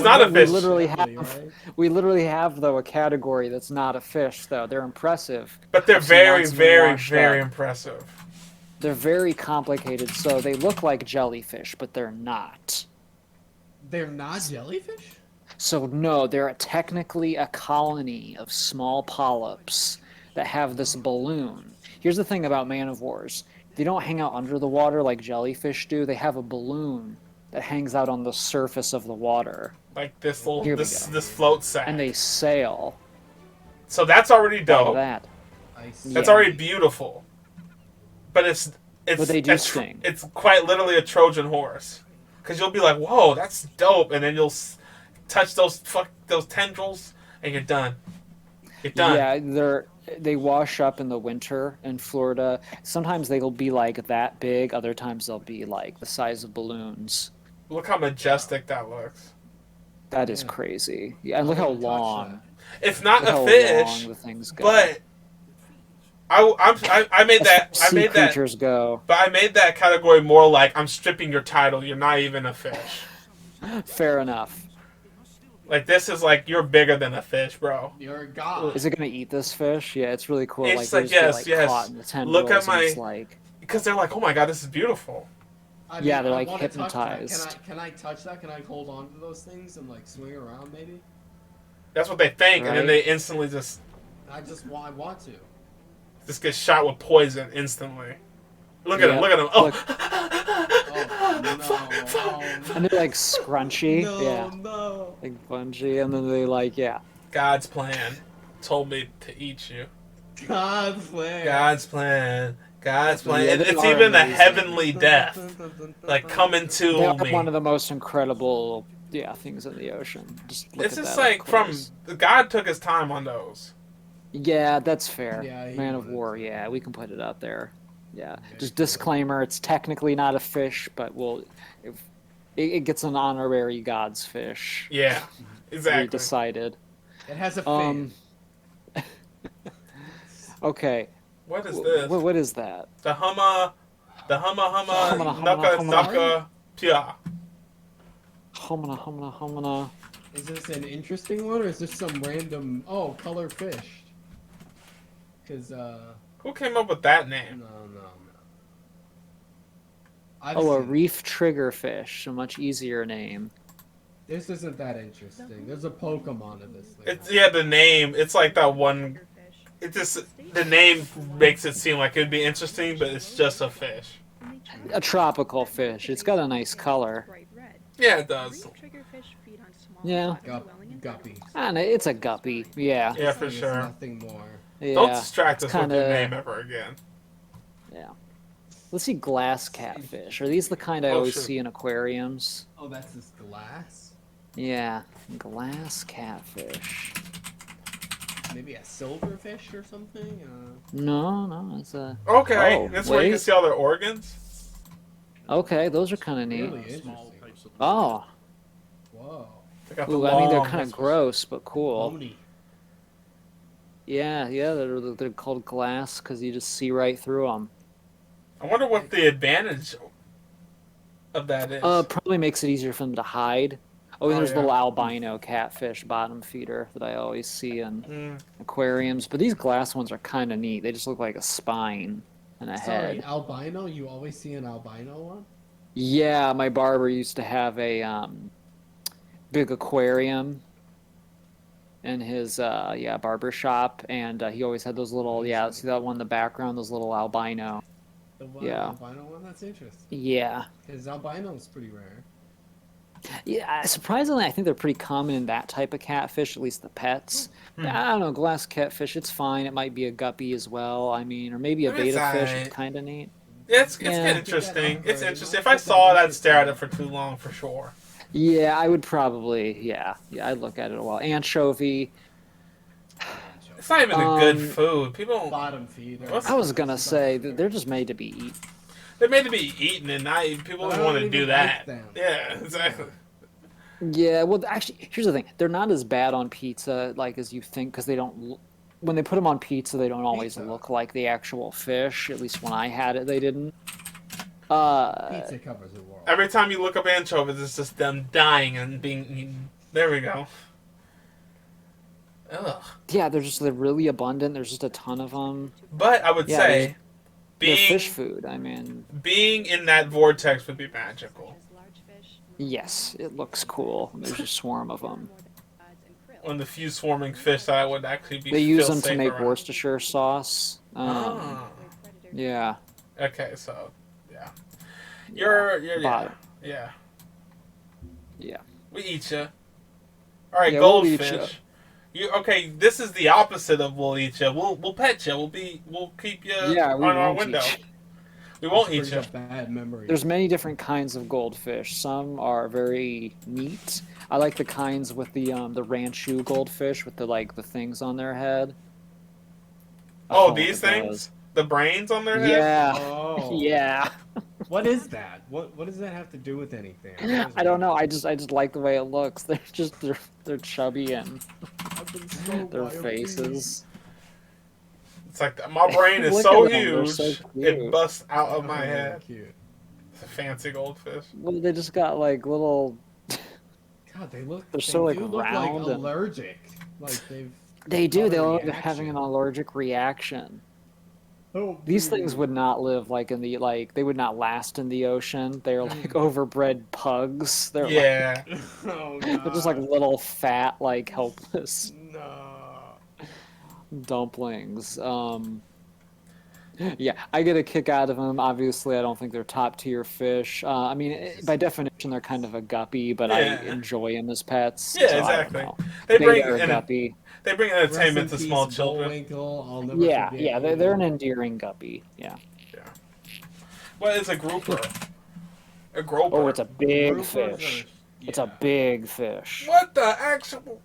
not a We fish. literally Definitely, have right? we literally have though a category that's not a fish though. They're impressive. But they're I've seen very, lots of them very, washed very up. impressive. They're very complicated, so they look like jellyfish, but they're not. They're not jellyfish. So no, they're technically a colony of small polyps that have this balloon. Here's the thing about man of wars. They don't hang out under the water like jellyfish do. They have a balloon that hangs out on the surface of the water, Like this little Here we this go. this float sack. and they sail. So that's already Like dope. that. I see. That's Yeah. already beautiful. But it's But they do it's, sting. it's quite literally a Trojan horse. Because you'll be like, whoa, that's dope, and then you'll touch those tendrils, and you're done. You're done. Yeah, they wash up in the winter in Florida. Sometimes they'll be like that big. Other times they'll be like the size of balloons. Look how majestic that looks. That is Yeah. crazy. Yeah, and look how Touch long. It's not Look a how fish, long the things go. but I made that I Sea made that creatures go. but I made that category more like I'm stripping your title. You're not even a fish. Fair enough. Like this is like you're bigger than a fish, bro. You're a god. Is it gonna eat this fish? Yeah, it's really cool. It's they like, just get, yes, yes. caught in the tendrils. Look at and my- it's like, Because they're like, oh my god, this is beautiful. Yeah, they're, I like, wanna touch that. hypnotized. Can I touch that? Can I hold on to those things and like swing around maybe? That's what they think, and then Right. they instantly just I want to. get shot with poison instantly. Look at Yeah, him! Look at him! Oh, Oh no! and they're like scrunchy. No, Yeah, no. like bungee, and then they like, yeah. God's plan told me to eat you. God's plan. God's plan. God's plan. Yeah, And they it's are even the amazing. heavenly death, like coming They to are me. one of the most incredible, things in the ocean. Just look It's at just that up like from close. God took his time on those. Yeah, that's fair. Yeah, he Man of would. War. Yeah, we can put it out there. Yeah, just disclaimer: it's technically not a fish, but it gets an honorary God's fish. Yeah, We exactly. decided. It has a fin. Okay. What is this? What is that? The humma, Humma, nucka, humma. ducka, pia. Humana. Is this an interesting one or is this some random color fish? Cause Who came up with that name? no. I've Oh, a seen- reef triggerfish, a much easier name. This isn't that interesting. There's a Pokemon in this thing. It's the name. It's like that one. It just the name makes it seem like it'd be interesting, but it's just a fish. A tropical fish. It's got a nice color. Yeah, it does. Yeah. Guppy. I know, it's a guppy. Yeah. Yeah, for It's sure. nothing more. Yeah. Don't distract us it's with your kinda- name ever again. Yeah. Let's see glass catfish. Are these the kind I Oh, always sure. see in aquariums? Oh, that's this glass. Yeah. Glass catfish. maybe a silverfish or something. No, it's a. Okay, Oh, that's where you can wait. see all their organs. Okay, those are kind of neat. Really Small interesting. types of. Oh, Whoa. They got the ooh, I mean they're long kind of whiskers. gross, but cool. Bony. Yeah, they're called glass because you just see right through them. I wonder what the advantage of that is. Probably makes it easier for them to hide. Oh, and Oh, there's yeah. little albino catfish bottom feeder that I always see in Mm. aquariums. But these glass ones are kind of neat. They just look like a spine and a Sorry, head. albino? You always see an albino one? Yeah, my barber used to have a big aquarium in his barber shop, and he always had those little see that one in the background, those little albino. The one Yeah. albino one? That's interesting. Yeah. Because albino is pretty rare. Yeah, surprisingly, I think they're pretty common in that type of catfish, at least the pets. I don't know, glass catfish, it's fine. It might be a guppy as well. I mean, or maybe a It's beta fish. alright. It's kind of neat. Yeah, it's Yeah. interesting. It's Upgrade. interesting. If I saw it, I'd stare at it for too long, for sure. Yeah, I would probably, I'd look at it a while. Anchovy. It's not even a good Um, food. People, Bottom feeder. What's- I was gonna say that they're just made to be eaten. they're made to be eaten, and not people But I don't want to don't do even that. like them. Yeah, exactly. Yeah, well, actually, here's the thing: they're not as bad on pizza like as you think because they don't. When they put them on pizza, they don't always Pizza. look like the actual fish. At least when I had it, they didn't. Pizza covers the world. Every time you look up anchovies, it's just them dying and being eaten. There we go. Ugh. Yeah, they're really abundant. There's just a ton of them. But I would Yeah, say, They're being fish food. I mean, being in that vortex would be magical. yes, it looks cool. There's a swarm of them. One of the few swarming fish that I would actually be. They use feel them to safe make around. Worcestershire sauce. Oh. Yeah. Okay, so yeah, you're yeah, Bottom. yeah. Yeah. We eat you. All right, Yeah, we'll eat goldfish. You okay? This is the opposite of we'll eat you. We'll pet you. We'll keep you Yeah, we on our won't window. eat you. We won't Brings eat you. up bad memories. There's many different kinds of goldfish. Some are very neat. I like the kinds with the ranchu goldfish with the things on their head. Oh, look these at things? those. The brains on their head? Yeah. Oh. Yeah. What is that? What does that have to do with anything? I don't know. I just like the way it looks. They're chubby and I've been so their wild. faces. It's like my brain is Look so at them, they're huge, so it cute. busts out of Oh, my they're head. Cute. It's a fancy goldfish. Well, they just got little. God, they look. They're they so, do look round and- allergic. Like they've. They do. got a They're having reaction. an allergic reaction. Oh, These things would not live they would not last in the ocean. They're like overbred pugs. They're Yeah. Oh, they're just like little fat, helpless No. dumplings. Yeah, I get a kick out of them. Obviously, I don't think they're top tier fish. I mean, by definition, they're kind of a guppy, but I Yeah. enjoy them as pets. Yeah, so exactly. I don't know. They They bring are a en- guppy. they bring entertainment to Rest in small peace, children. Bullwinkle. I'll never Yeah, forget yeah, you. they're an endearing guppy. Yeah. What is a grouper? A groper. Oh, it's a big Groupers fish. are- It's a big fish. What the actual?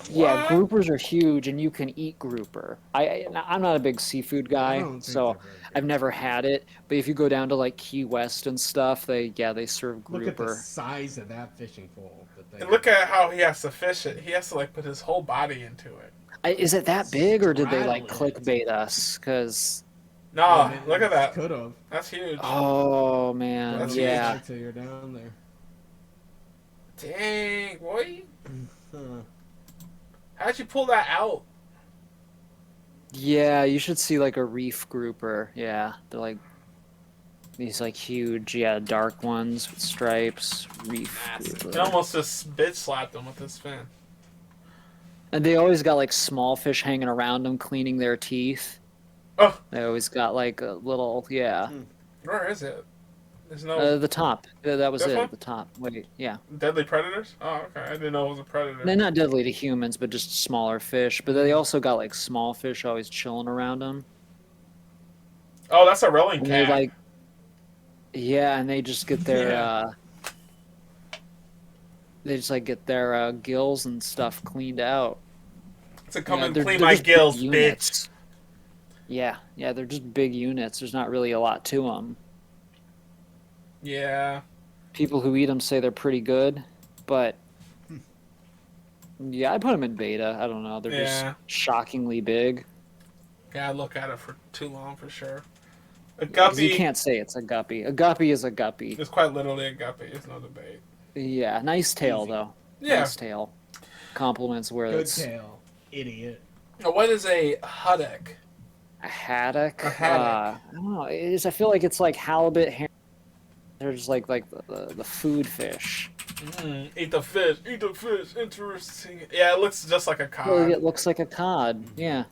Yeah, What? groupers are huge, and you can eat grouper. I'm not a big seafood I guy, don't think so they're very good. I've never had it. But if you go down to Key West and stuff, they serve Look at the grouper. size of that fishing pole. That they And look at how he has to fish it. He has to put his whole body into it. Is it that big, or did they Straddle it. clickbait us? Cause Nah, look at that. Could have. That's huge. oh man, That's yeah. Until you're down there. Dang, boy. Huh. How'd you pull that out? Yeah, you should see a reef grouper. Yeah, they're these huge, dark ones with stripes. Reef He grouper. almost just bitch slapped him with his fin. And they always got small fish hanging around them, cleaning their teeth. Oh, They always got a little, where is it? There's no the top. That was This it. one? The top. Wait, yeah. deadly predators. Oh, okay. I didn't know it was a predator. They're not deadly to humans, but just smaller fish. But they also got small fish always chilling around them. Oh, that's a rolling And cat. they yeah, and they just get their Yeah. they just get their gills and stuff cleaned out. To come and they're clean my just big gills, bitch. units. Yeah, they're just big units. There's not really a lot to them. Yeah. People who eat them say they're pretty good, but yeah, I put them in beta. I don't know. They're just shockingly big. Gotta look at it for too long for sure. A 'Cause guppy. you can't say it's a guppy. A guppy is a guppy. It's quite literally a guppy. It's no debate. Yeah, nice tail Easy. though. Yeah. Nice tail. Compliments where Good it's tail, idiot. Now, what is a haddock? a haddock. A haddock. I don't know. I feel like it's like halibut. They're just like the food fish. Eat the fish. Eat the fish. Interesting. Yeah, it looks just like a cod. Well, it looks like a cod. Yeah.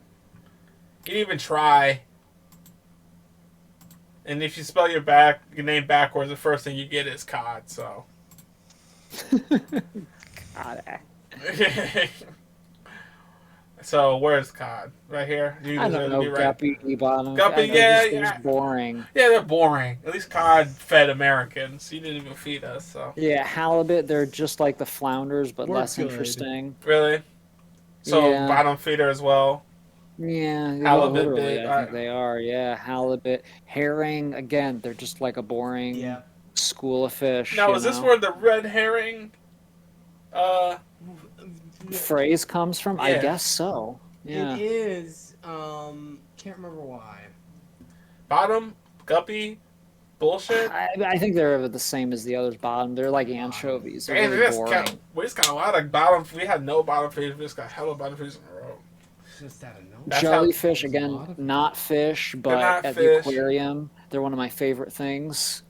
You didn't even try. And if you spell your name backwards, the first thing you get is cod. So. God. So where's cod? Right here. You I don't know. be right. Guppy bottom. Guppy, they're yeah. just boring. Yeah, they're boring. At least cod fed Americans. You didn't even feed us, so. Yeah, halibut. They're just like the flounders, but We're less good. interesting. Really? So Yeah. bottom feeder as well. Yeah, Halibut literally, bit, I think alright. they are. Yeah, halibut, herring. Again, they're just like a boring Yeah. school of fish. Now, you is this know? where the red herring? Phrase comes from? I Yeah. guess so. Yeah. It is. Can't remember why. Bottom guppy bullshit. I think they're the same as the others. Bottom. They're like anchovies. They're Damn, really boring. we just got a lot of bottom. We had no bottom fish. We just got hella bottom fish in a row. Just out of nowhere. That's Jellyfish There's a again, lot of- not fish, but not at fish. the aquarium, they're one of my favorite things.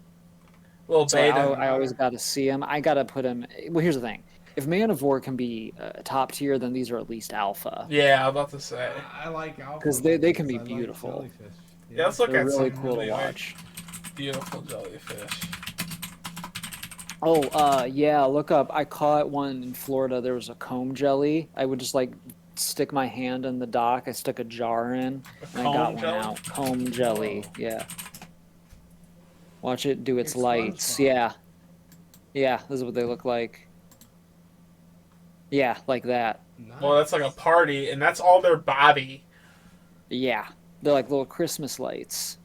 Little So beta. I always got to see them. I got to put them. Well, here's the thing: if Man of War can be top tier, then these are at least alpha. Yeah, I was about to say. I like alpha 'Cause they can be I like beautiful. jellyfish. Yeah, let's look They're at really some cool really to watch. beautiful jellyfish. Oh, yeah. Look up. I caught one in Florida. There was a comb jelly. I would just like stick my hand in the dock. I stuck a jar in, and I got comb one jelly? out. Comb jelly. Whoa. Yeah. Watch it do its Like lights. SpongeBob. Yeah. Yeah. This is what they look like. Yeah, like that. Nice. Well, that's like a party, and that's all their body. Yeah. They're like little Christmas lights.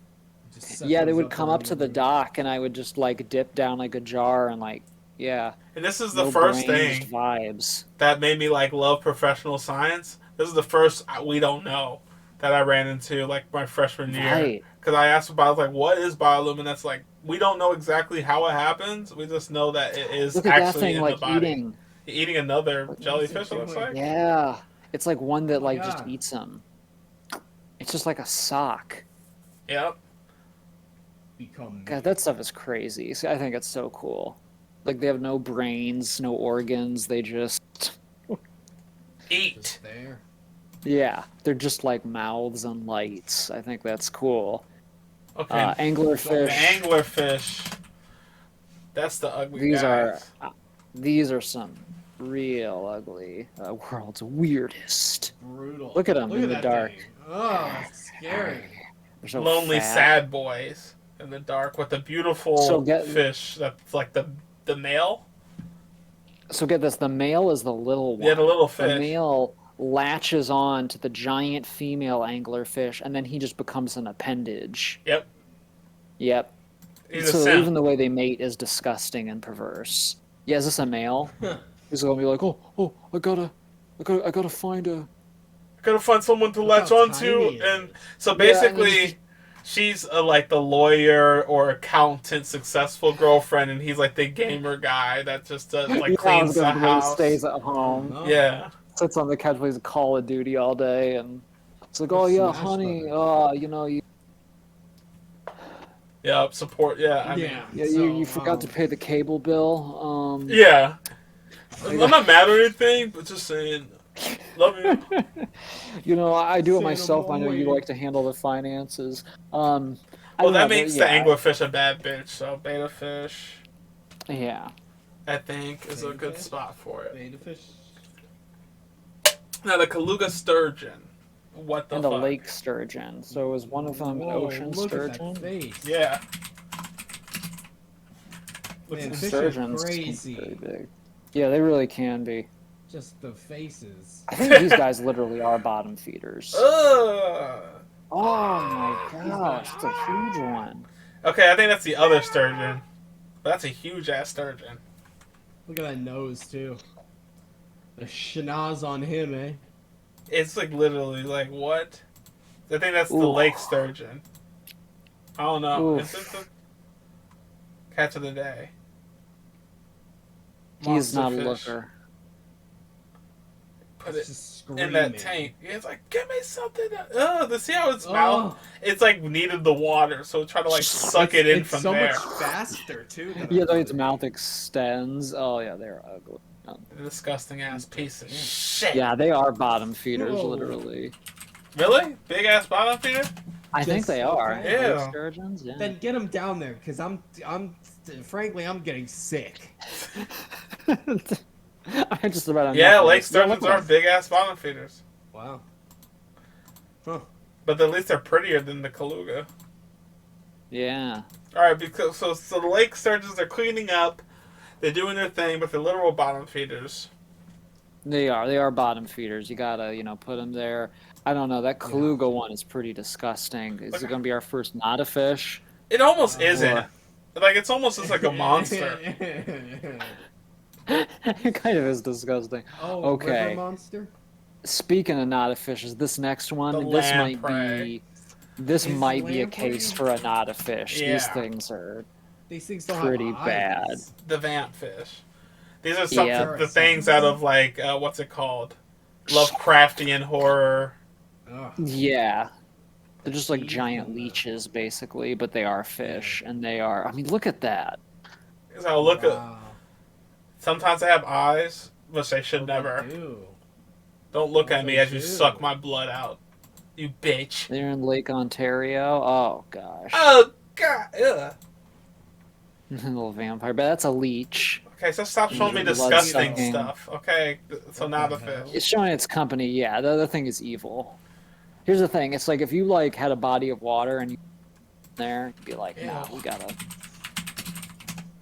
Just set Yeah, they those would up come around up to the room. dock, and I would just like dip down like a jar and like, yeah. And this is the no first brain, just thing vibes. that made me like love professional science. This is the first we don't know that I ran into like my freshman year. Right. Because I asked about like what is bioluminescence? Like we don't know exactly how it happens. We just know that it is Look at that actually thing in like the body. eating. Eating another What is jellyfish. it It looks doing? like. Yeah. It's like one that Oh, like just yeah. eats them. It's just like a sock. Yep. Become God, that stuff is crazy. See, I think it's so cool. Like they have no brains, no organs. They just, Eat. just there. yeah, they're just like mouths and lights. I think that's cool. Okay. The Anglerfish. anglerfish. That's the ugly These guys. these are some real ugly. World's weirdest. Brutal. Look at 'em in at the that dark. thing. Oh, it's scary. They're so Lonely, fat. sad boys in the dark with the beautiful So get- fish that's like the male. So get this: the male is the little one. Yeah, the little The fish. male latches on to the giant female anglerfish, and then he just becomes an appendage. Yep. Yep. He's a So simp. even the way they mate is disgusting and perverse. Yeah, is this a male? He's gonna be like, oh, I gotta find a. Gotta find someone to Look latch how onto, tiny it and is. so Yeah, basically, and she's like the lawyer or accountant, successful girlfriend, and he's like the gamer guy that just does like Yeah, cleans the gonna be house. stays at home, Oh. Yeah, sits on the couch, plays Call of Duty all day, and it's like, oh Or yeah, Smash honey, Brothers. you know, you support. Yeah, I mean, yeah, So, you forgot to pay the cable bill. yeah. I'm not mad or anything, but just saying, love you. You know, I do it Say no myself. I know you more. like to handle the finances. I Well, don't that know, makes yeah, the anglerfish a bad bitch. So beta fish, Yeah. I think, is a Beta good fish? spot for it. Beta fish. Now the Kaluga sturgeon. What the And the fuck? lake sturgeon. So is one of them an Whoa, ocean look sturgeon? At that face. Yeah. Man, The fish are sturgeons can be crazy. very big. Yeah, they really can be. Just the faces. I think these guys literally are bottom feeders. Ugh. Oh my gosh, it's a huge one. Okay, I think that's the other sturgeon. That's a huge ass sturgeon. Look at that nose too. The schnoz on him, eh? It's like literally like what? I think that's the Ooh. lake sturgeon. I don't know. Oof. Is it the catch of the day? He's Monster not a fish. looker. Put It's it just screaming. in that tank. It's like, give me something. To see how its mouth? It's like needed the water, so try to like suck it in it's from so there. much faster too. Than I Yeah, though thought its it'd mouth be. extends. Oh yeah, they're ugly. Disgusting ass piece of shit. Yeah, they are bottom feeders, Whoa. literally. Really? Big ass bottom feeder? I think Just- they are. okay. Yeah. Lake sturgeons, yeah. Then get him down there, cause frankly, I'm getting sick. I just about Yeah, enough of lake this. Yeah, look sturgeons are at big ass bottom feeders. Wow. Huh. But at least they're prettier than the Kaluga. Yeah. Alright, because so the lake sturgeons are cleaning up, they're doing their thing, but they're literal bottom feeders. They are bottom feeders. You gotta, put them there. I don't know. That Kaluga one is pretty disgusting. Is it gonna be our first not a fish? It almost isn't. Or- Like it's almost just like a monster. It kind of is disgusting. Oh, Okay. river monster. Speaking of not a fishes, this next one, The this might lamprey. this Is might be a lamprey? case for a not a fish. These Yeah. things are These things don't pretty have bad. eyes. The vamp fish. These are some Yeah. the things out of like what's it called? Lovecraftian horror. Ugh. yeah. They're just like Evil. giant leeches, basically, but they are fish, and they are. I mean, look at that. So look at. Wow. Sometimes they have eyes, which they should Oh, never. they do. Don't look at Oh, me they as you do. suck my blood out, you bitch. They're in Lake Ontario. Oh gosh, Oh god. Ugh. little vampire, but that's a leech. Okay, so stop showing me Blood disgusting sucking. stuff. Okay, so What now the the hell? fish. It's showing its company. Yeah, the other thing is evil. Here's the thing. It's like if you like had a body of water and you there, you'd be like, nah, Ew. we gotta.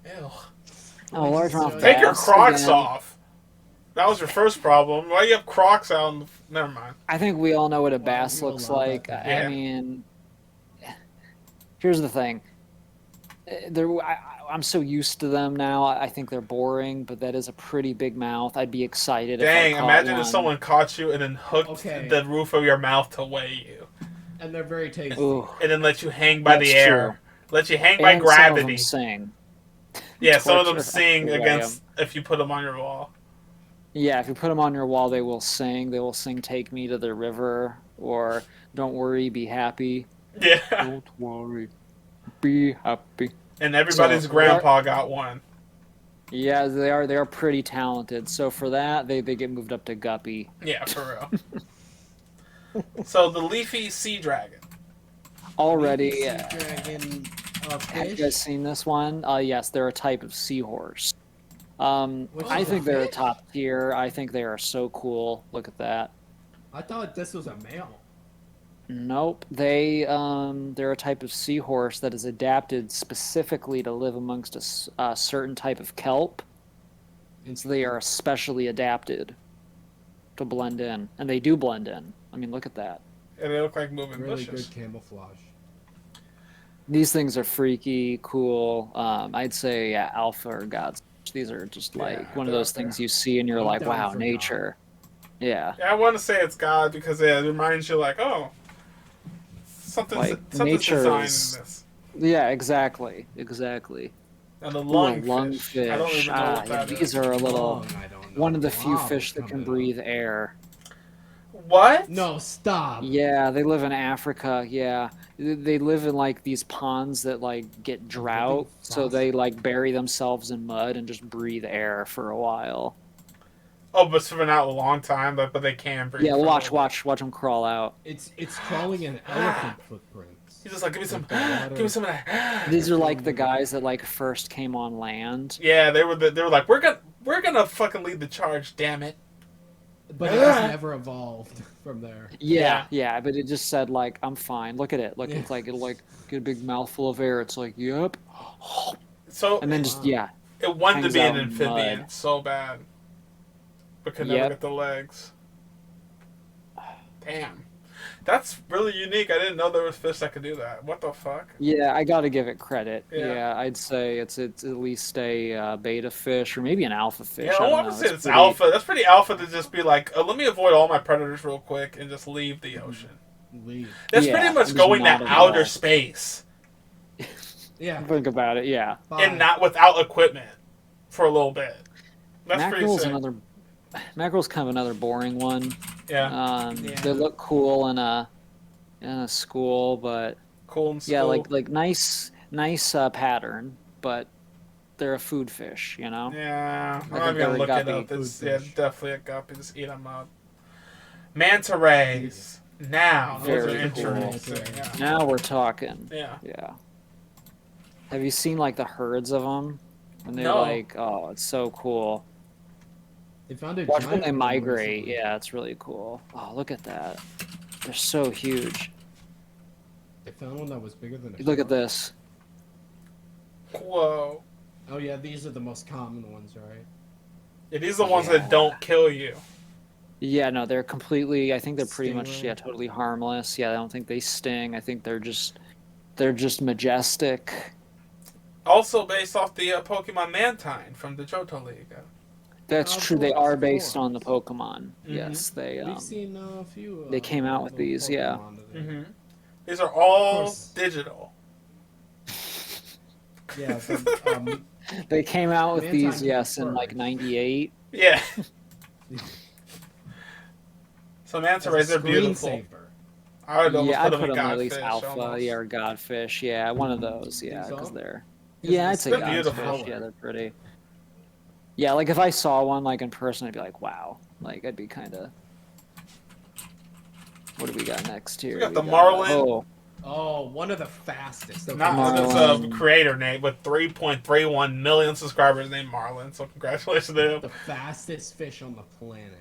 Ew. Oh, largemouth bass. Take your Crocs again. off. That was your first problem. Why you have Crocs out? Never mind. I think we all know what a Why bass do you looks allow that like. to I happen? mean, here's the thing. I'm so used to them now. I think they're boring, but that is a pretty big mouth. I'd be excited Dang, if I caught imagine one. if someone caught you and then hooked Okay. the roof of your mouth to weigh you. And they're very tasty. Ooh, And then let you hang by the That's air. Let you hang by and some of gravity. them sing. Yeah, some of them torture sing us to against if you put them on your wall. Yeah, if you put them on your wall, they will sing. They will sing "Take Me to the River" or "Don't Worry, Be Happy." Yeah. Don't worry, be happy. And everybody's So, grandpa got one. Yeah, they are pretty talented. So for that, they get moved up to Guppy. Yeah, for real. So the leafy sea dragon. Already, Sea dragon have you fish. guys seen this one? Yes, they're a type of seahorse. Which I is a think they're a fish? top tier. I think they are so cool. Look at that. I thought this was a male. Nope, they're a type of seahorse that is adapted specifically to live amongst a certain type of kelp. And so they are especially adapted to blend in, and they do blend in. I mean, look at that. And they look like moving Really bushes. good camouflage. These things are freaky, cool. I'd say alpha or gods. These are just like Yeah, one of they're those up there. things you see and you're I'm like, down wow, for God. nature. Yeah. Yeah, I want to say it's God because it reminds you like, oh, something's designed in nature's- this. Yeah, exactly. Exactly. And the Ooh, a lungfish. I don't lungfish. even know what Yeah, that these is. are a little Long, I don't know. one of the few Wow, fish that can coming breathe up. air. What? No, stop. Yeah, they live in Africa. Yeah, they live in like these ponds that like get drought, so sauce. they like bury themselves in mud and just breathe air for a while. Oh, but for not a long time, but they can breathe. Yeah, for a watch little bit. them crawl out. It's crawling in elephant footprints. He's just like, give me some, Like the water. give me some of that. These are like the guys that like first came on land. Yeah, they were like, we're gonna fucking lead the charge, damn it. But it just never evolved from there. Yeah, but it just said like, I'm fine. Look at it. Look, Yeah. it's like it'll like get a big mouthful of air. It's like, yep, So and then just Wow. yeah. it wanted to hangs be an out in amphibian mud. so bad. but could never get the legs. Damn. That's really unique. I didn't know there was fish that could do that. What the fuck? Yeah, I got to give it credit. Yeah. Yeah, I'd say it's at least a beta fish or maybe an alpha fish. Yeah, I don't want know. to say it's alpha. That's pretty alpha to just be like, let me avoid all my predators real quick and just leave the ocean. That's Yeah, pretty much just going to not outer involved. space. Yeah. Think about it. Yeah. And not without equipment for a little bit. That's Mackerel's pretty sick. Mackerel's kind of another boring one. Yeah. They look cool in a school, but Cool and yeah, school. like nice pattern, but they're a food fish, you know. Yeah, I I'm think gonna they're a look it guppy. up. It's Food fish. definitely a guppy. Just eat them up. Manta rays. Now, those Very are cool. interesting. Yeah. Now we're talking. Yeah. Yeah. Have you seen like the herds of them? And they're No. like, oh, it's so cool. They found a Watch when giant they one migrate. recently. Yeah, it's really cool. Oh, look at that. They're so huge. They found one that was bigger than a Look at shark. this. Whoa. Oh yeah, these are the most common ones, right? Yeah, these are the ones that don't kill you. Yeah, no, they're completely. I think they're pretty much Stingray? totally harmless. Yeah, I don't think they sting. I think they're just majestic. Also based off the Pokemon Mantine from the Johto League. That's Of true. They course, are of based course. on the Pokemon. Mhm. Yes, they. We've seen a few. they came out with little these, yeah. Pokemon today. Mm-hmm. These are all course. digital. Yeah. The, They came out with Mantine these, can be yes, in furry. like '98. Yeah. So manta as a rays are beautiful. screensaver. I would almost Yeah, put I'd them put in them at least Godfish. alpha, almost. yeah, or godfish. Yeah, one of those. Yeah, Think because so? they're. 'Cause Yeah, I'd say they're beautiful. godfish. Yeah, they're pretty. Yeah, like if I saw one like in person, I'd be like, wow. Like I'd be kind of. What do we got next here? We got the Marlin. Oh, Oh, one of the fastest. Okay. Not that's a Marlin. creator name with 3.31 million subscribers named Marlin. So congratulations to him. The fastest fish on the planet.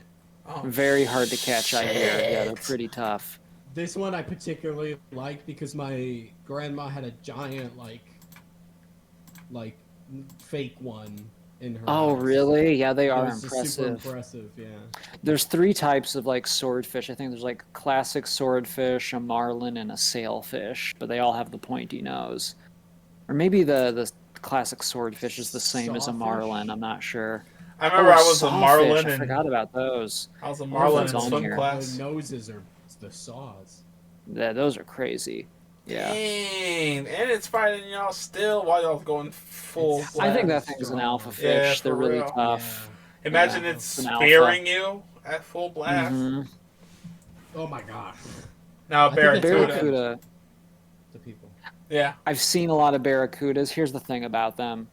Oh, very hard to catch. I hear. Yeah, they're shit. pretty tough. This one I particularly like because my grandma had a giant like fake one in her. Oh, house. really? Yeah, they It are was just super impressive. impressive, yeah. There's 3 types of like swordfish. I think there's like classic swordfish, a marlin, and a sailfish, but they all have the pointy nose. Or maybe the classic swordfish is the same as a Sawfish? marlin. I'm not sure. I remember I was a sawfish, Marlin I and forgot about those. I was a Marlin it's in on swim here. class. The noses are the saws. Yeah, those are crazy. Yeah. Dang, and it's fighting y'all still while y'all going full. It's- I think that Blast. thing's an alpha fish. Yeah, They're for really real. tough. Imagine Yeah, it's it's an alpha. spearing you at full blast. Mhm. Oh my gosh. Now I think that's Barracuda. Barracuda. The people. Yeah. I've seen a lot of barracudas. Here's the thing about them.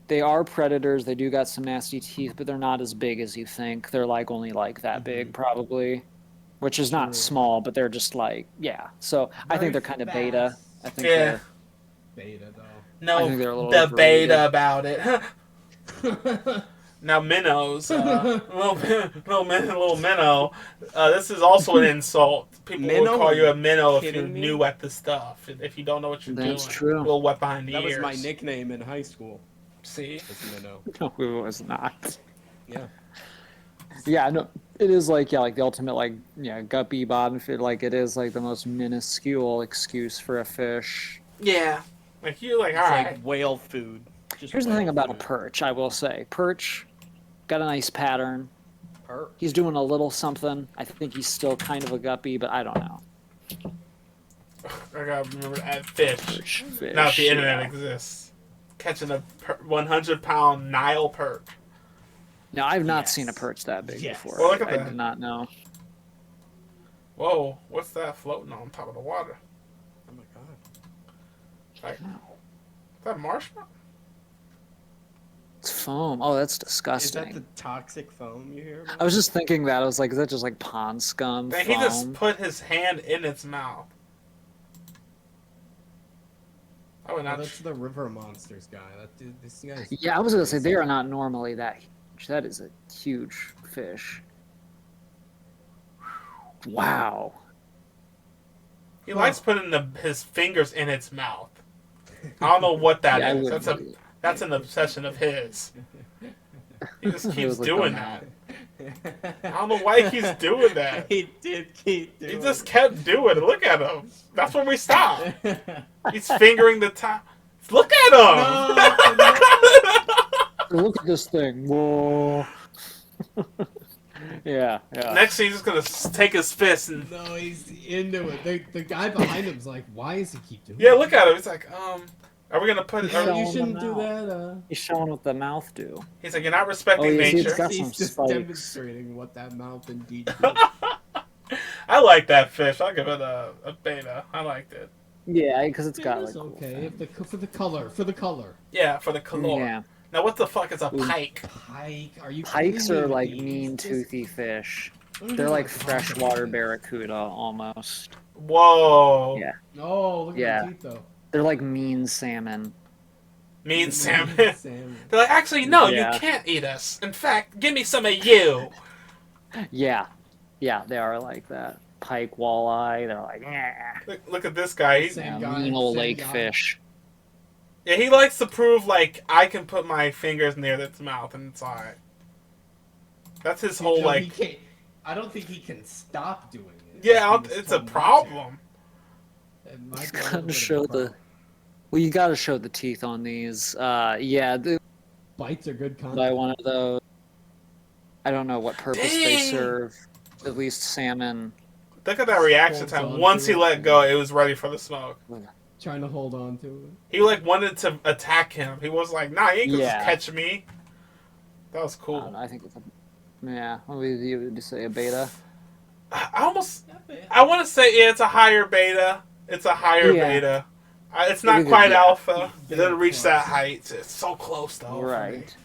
They are predators. They do got some nasty teeth, but they're not as big as you think. They're like only like that big, probably, which is not True. small, but they're just like, yeah. So I think they're kind of beta. I think Yeah. they're Beta though. No, I think they're a little the overrated. beta about it. Now minnows, little minnow. This is also an insult. People Minnow? will call you a minnow if you're Kidding me? new at the stuff. If you don't know what you're That's doing, true. a little wet behind the That was ears. my nickname in high school. See, Was Minnow. no, it was not. Yeah. Yeah, no, it is like the ultimate like guppy bottom fit. Like it is like the most minuscule excuse for a fish. yeah, like you're like, all It's right. like whale food. Just Here's the whale thing about a food. perch. I will say, perch got a nice pattern. Perch. He's doing a little something. I think he's still kind of a guppy, but I don't know. I gotta remember to add fish. Perch, fish, Now that the internet yeah. exists, catching a 100-pound Nile perch. Now I've not Yes. seen a perch that big Yes. before. Well, look at I that. did not know. Whoa, what's that floating on top of the water? Oh my god. Like, is that marshmallow? It's foam. Oh, that's Is disgusting. that the toxic foam you hear about? I was just thinking that. I was like, is that just like pond scum? Man, he just foam? put his hand in its mouth. I would Oh, not. that's the river monsters guy. That dude, this guy's Yeah, I was gonna say crazy. they are not normally that huge. That is a huge fish. Wow. He likes putting his fingers in its mouth. I don't know what that Yeah, I is. wouldn't do it. That's an obsession of his. He just It keeps was like doing the that. I don't know why he keeps doing that. He did keep doing He just kept doing it. Look at him. That's when we stop. He's fingering the top. Look at him. No, Look at this thing. Whoa. Yeah. Next thing, he's just gonna take his fist and. no, he's into it. The guy behind him's like, why does he keep doing Yeah, it? look at him. He's like, are we gonna put? You Showing shouldn't them do out. that. He's showing what the mouth do. He's like, you're not respecting Oh, you see, nature. it's got some He's just spikes. demonstrating what that mouth indeed does. I like that fish. I'll give it a beta. I liked it. Yeah, because it's It got is like. Cool okay things. for the color. Yeah, for the color. Yeah. Now, what the fuck is a Ooh. pike? Pike, are you Pikes kidding me are with like these? mean, This- toothy fish. Those are They're like rocket freshwater fish. barracuda almost. Whoa. Yeah. Oh, look Yeah. at the teeth though. They're like mean salmon. Mean salmon. Salmon. They're like, actually, no, Yeah. you can't eat us. In fact, give me some of you. Yeah. Yeah, they are like that. Pike, walleye, they're like, yeah. Look at this guy. He's, Same Yeah, guy, mean old same lake guy. fish. yeah, he likes to prove, like, I can put my fingers near its mouth and it's alright. That's his whole, You know, he like, can't- I don't think he can stop doing it. yeah, He was it's a told not to. problem. It might He's be a little gotta bit of a show the. problem. Well, you gotta show the teeth on these. Yeah, Bites are good buy content. one of those. I don't know what purpose they Dang. serve. At least salmon. Look at that reaction Holds time. on Once to he it. let go, it was ready for the smoke. Trying to hold on to it. He, like, wanted to attack him. He was like, nah, you ain't gonna Yeah. just catch me. That was I don't cool. know, I think it's a. Yeah, what would you say a beta? I almost... I want to say, yeah, it's a higher beta. It's a higher Yeah. beta. It's not Maybe, quite yeah. alpha. It Beta doesn't reach plus. that height. It's so close, though. for me. Right.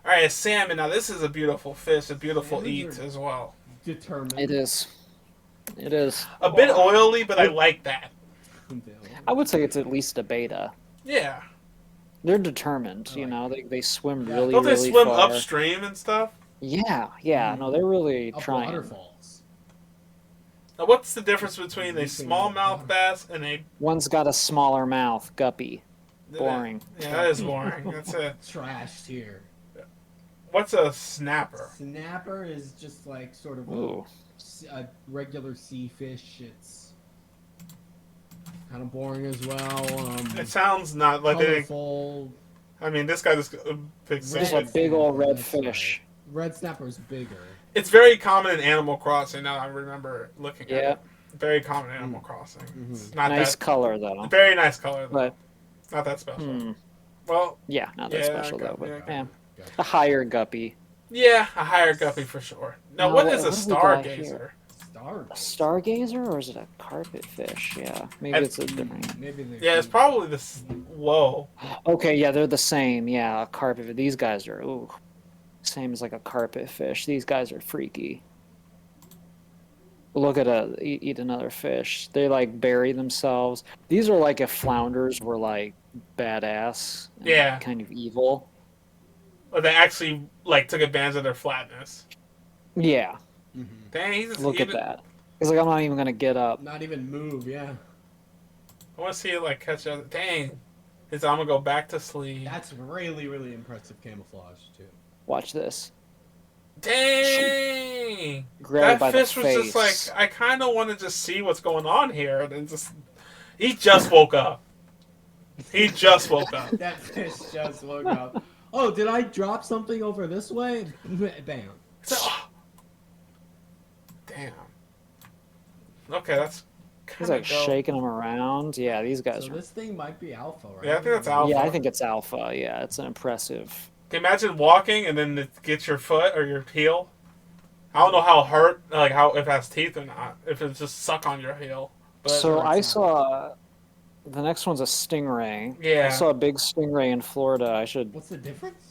All right, salmon. Now, this is a beautiful fish, a beautiful Salmons eat are- as well. Determined. It is. It is. A bit oily, but I like that. I would say it's at least a beta. Yeah. They're determined, I you like know. They swim Yeah. really, Don't they really swim far. upstream and stuff? Yeah. No, they're really Up trying. waterfalls. Now, what's the difference between a Leaping smallmouth water. bass and a... One's got a smaller mouth, guppy. Boring. Yeah, that is boring. That's a... Trashed here. What's a snapper? Snapper is just like sort of Ooh. a regular sea fish. It's kind of boring as well. It sounds not like they... Colorful. I mean, this guy just... Big Just fish. a big old red That's fish. right. Red snapper's bigger. It's very common in Animal Crossing. Now I remember looking Yeah. at it. Very common in Animal Crossing. It's not Nice that... color though. Very nice color, though. But Not that special. hmm, Well, yeah, not that Yeah, special gu- though. yeah, But yeah, Gotcha. a higher guppy. yeah, a higher guppy for sure. Now, Now, what what- is a what have we got stargazer? here? Star. A stargazer or is it a carpet fish? Yeah, maybe I- it's a different. Maybe they. Yeah, it's probably this. Whoa. Okay, yeah, they're the same. Yeah, a carpet. These guys are ooh, same as like a carpet fish. These guys are freaky. Look at eat another fish. They like bury themselves. These are like if flounders were like badass. And Yeah. Kind of evil. Or they actually like took advantage of their flatness. Yeah. Mhm. Dang, he's just Look at even- that. He's like, I'm not even gonna get up. Not even move. Yeah. I want to see it like catch up. Dang. His I'm gonna go back to sleep. That's really, really impressive camouflage too. Watch this. Dang. Grab it by That fish the was face. just like, I kind of want to just see what's going on here, and then just. He just woke up. He just woke up. That fish just woke up. Oh, did I drop something over this way? Bam. So- Damn. Okay, that's He's kind like of shaking them around. Yeah, these guys So are. this thing might be alpha, right? Yeah, I think that's alpha. Yeah, I think it's alpha. Yeah, it's an impressive. Can you imagine walking and then it gets your foot or your heel? I don't know how hurt, like how if it has teeth or not. If it just suck on your heel. But So I it's saw. The next one's a stingray. Yeah. I saw a big stingray in Florida. I should. What's the difference?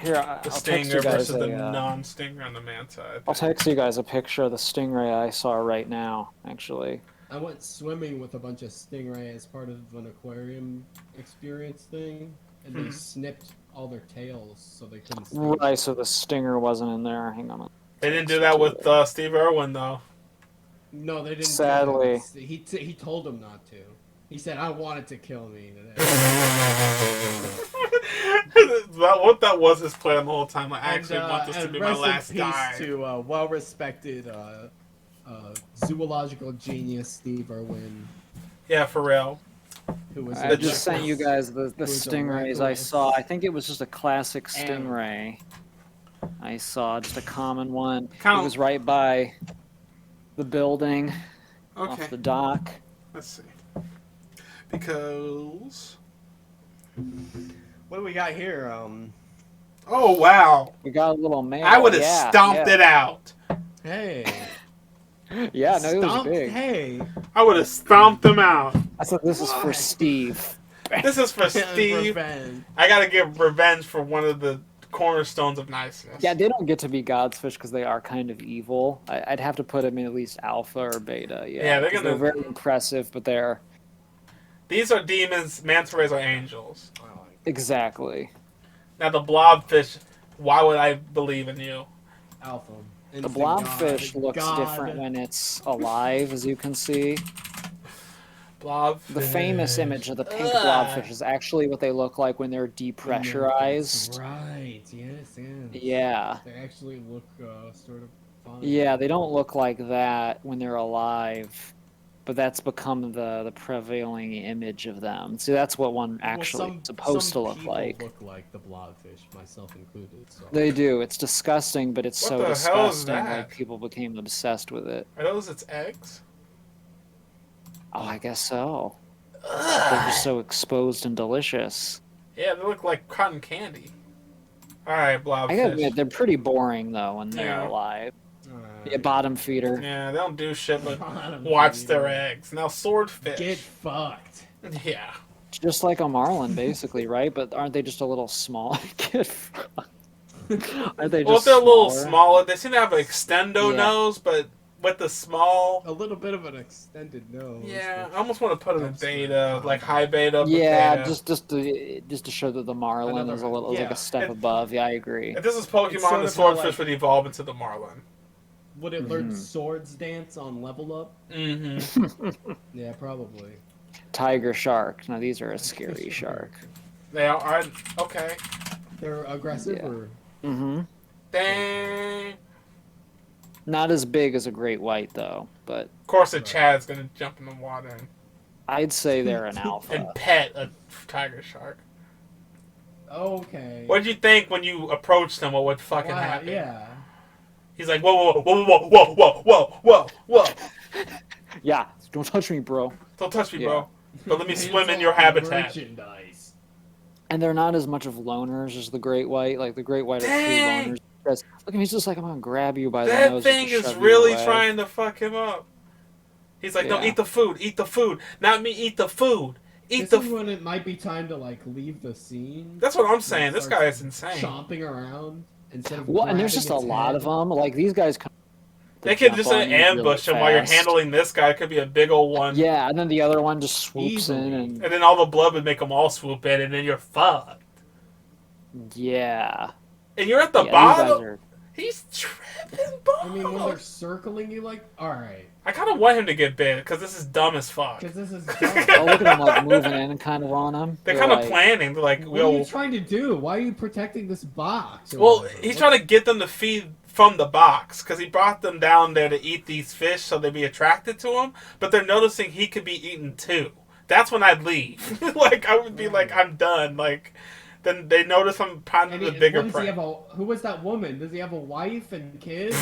Here, the I'll text stinger you guys versus the a, non-stinger on the manta. I I'll think. text you guys a picture of the stingray I saw right now. Actually. I went swimming with a bunch of stingray as part of an aquarium experience thing, and they snipped all their tails so they couldn't sting. Right. So the stinger wasn't in there. Hang on. They didn't do that with Steve Irwin though. No, they didn't. do Sadly. that. He told them not to. He said, "I wanted to kill me today." What that was his plan the whole time. Like, I actually And, want this to and be my rest last in peace dive. to well-respected zoological genius Steve Irwin, Yeah, for real. who was I just sent you guys the Who was a stingrays I reckless- saw. I think it was just a classic Animal. stingray. I saw just a common one. Kinda- It was right by the building Okay, off the dock. let's see. Because... What do we got here? Oh, wow. We got a little mail. I would have yeah, stomped yeah. it out. Hey. Yeah, no, it was Stomp- big. Hey. I would have stomped them out. I said this is for What? Steve. This is for Steve. Revenge. I gotta get revenge for one of the cornerstones of niceness. Yeah, they don't get to be God's fish because they are kind of evil. I'd have to put them in at least alpha or beta. Yeah, they're 'cause gonna- They're very impressive, but they're These are demons, manta rays are angels. exactly Now the blobfish, why would I believe in you? Alpha. the Instant blobfish God. looks God. different when it's alive, as you can see. Blobfish. The famous image of the pink Ugh. blobfish is actually what they look like when they're depressurized. Right. Yes. Yeah. They actually look sort of fun. Yeah, they don't look like that when they're alive, but that's become the prevailing image of them. See, that's what one actually is supposed to look people like. look like the blobfish, myself included. So. They do. It's disgusting, but it's What so the hell is disgusting. that? Like people became obsessed with it. Are those its eggs? Oh, I guess so. They're just so exposed and delicious. Yeah, they look like cotton candy. Alright, blobfish. I gotta admit, they're pretty boring though when they're Yeah. alive. Alright. Yeah, bottom feeder. Yeah, they don't do shit but Bottom watch feeder. their eggs. Now swordfish. Get fucked. Yeah. Just like a marlin, basically, right? But aren't they just a little small? Aren't they just Well, if they're a little smaller? smaller, they seem to have an extendo Yeah. nose, but with the small... A little bit of an extended nose. Yeah, but- I almost want to put it in Dumpster. beta, like high beta. Yeah, beta. just to show that the marlin Another- is a little is like yeah. a step It- above. Yeah, I agree. If this is It's Pokemon, sort the of how, swordfish like- would evolve into the marlin. Would it learn Mhm. swords dance on level up? Mm-hmm. Yeah, probably. Tiger shark. Now these are a scary shark. They are... Okay. They're aggressive Yeah. or Mm-hmm. Dang. Not as big as a great white though, but Of course, a Chad's gonna jump in the water I'd say they're an alpha. and pet a tiger shark. okay. What did you think when you approached him? What would fucking Wow, happen? Yeah. He's like, whoa, whoa, whoa, whoa, whoa, whoa, whoa, whoa, whoa! Yeah, don't touch me, bro. Don't touch me, Yeah. bro. But let me It's swim in all your habitat. Merchandise. And they're not as much of loners as the great white. Like the great white are true Dang. loners. Because, look at him, he's just like, I'm gonna grab you by the That nose. thing just to is shove you really away. trying to fuck him up. He's like, no, Yeah. eat the food, eat the food. Not me, eat the food. Eat This the is when it might be time to like leave the scene. That's what I'm saying. This Start guy is insane. Chomping around instead of. Well, and there's just a grabbing its lot head. of them. Like these guys. They could jump just on you really ambush him while you're fast. handling this guy. It could be a big old one. Yeah, and then the other one just swoops in, Easily. and And then all the blood would make them all swoop in, and then you're fucked. yeah. And you're at the Yeah, these bottom. guys are- He's tripping I mean, when they're balls. circling you, like, all right, I kind of want him to get bit because this is dumb as fuck. because this is. Oh, look at them like moving in, kind of on him. They're kind of like, planning. They're like, What are you well, trying to do? Why are you protecting this box? or well, whatever? he's What- trying to get them to feed from the box because he brought them down there to eat these fish so they'd be attracted to him. But they're noticing he could be eaten too. That's when I'd leave. Like I would be like, I'm done. Like then they notice I'm kind of And the he- bigger what does he prey. have who was that woman? Does he have a wife and kids?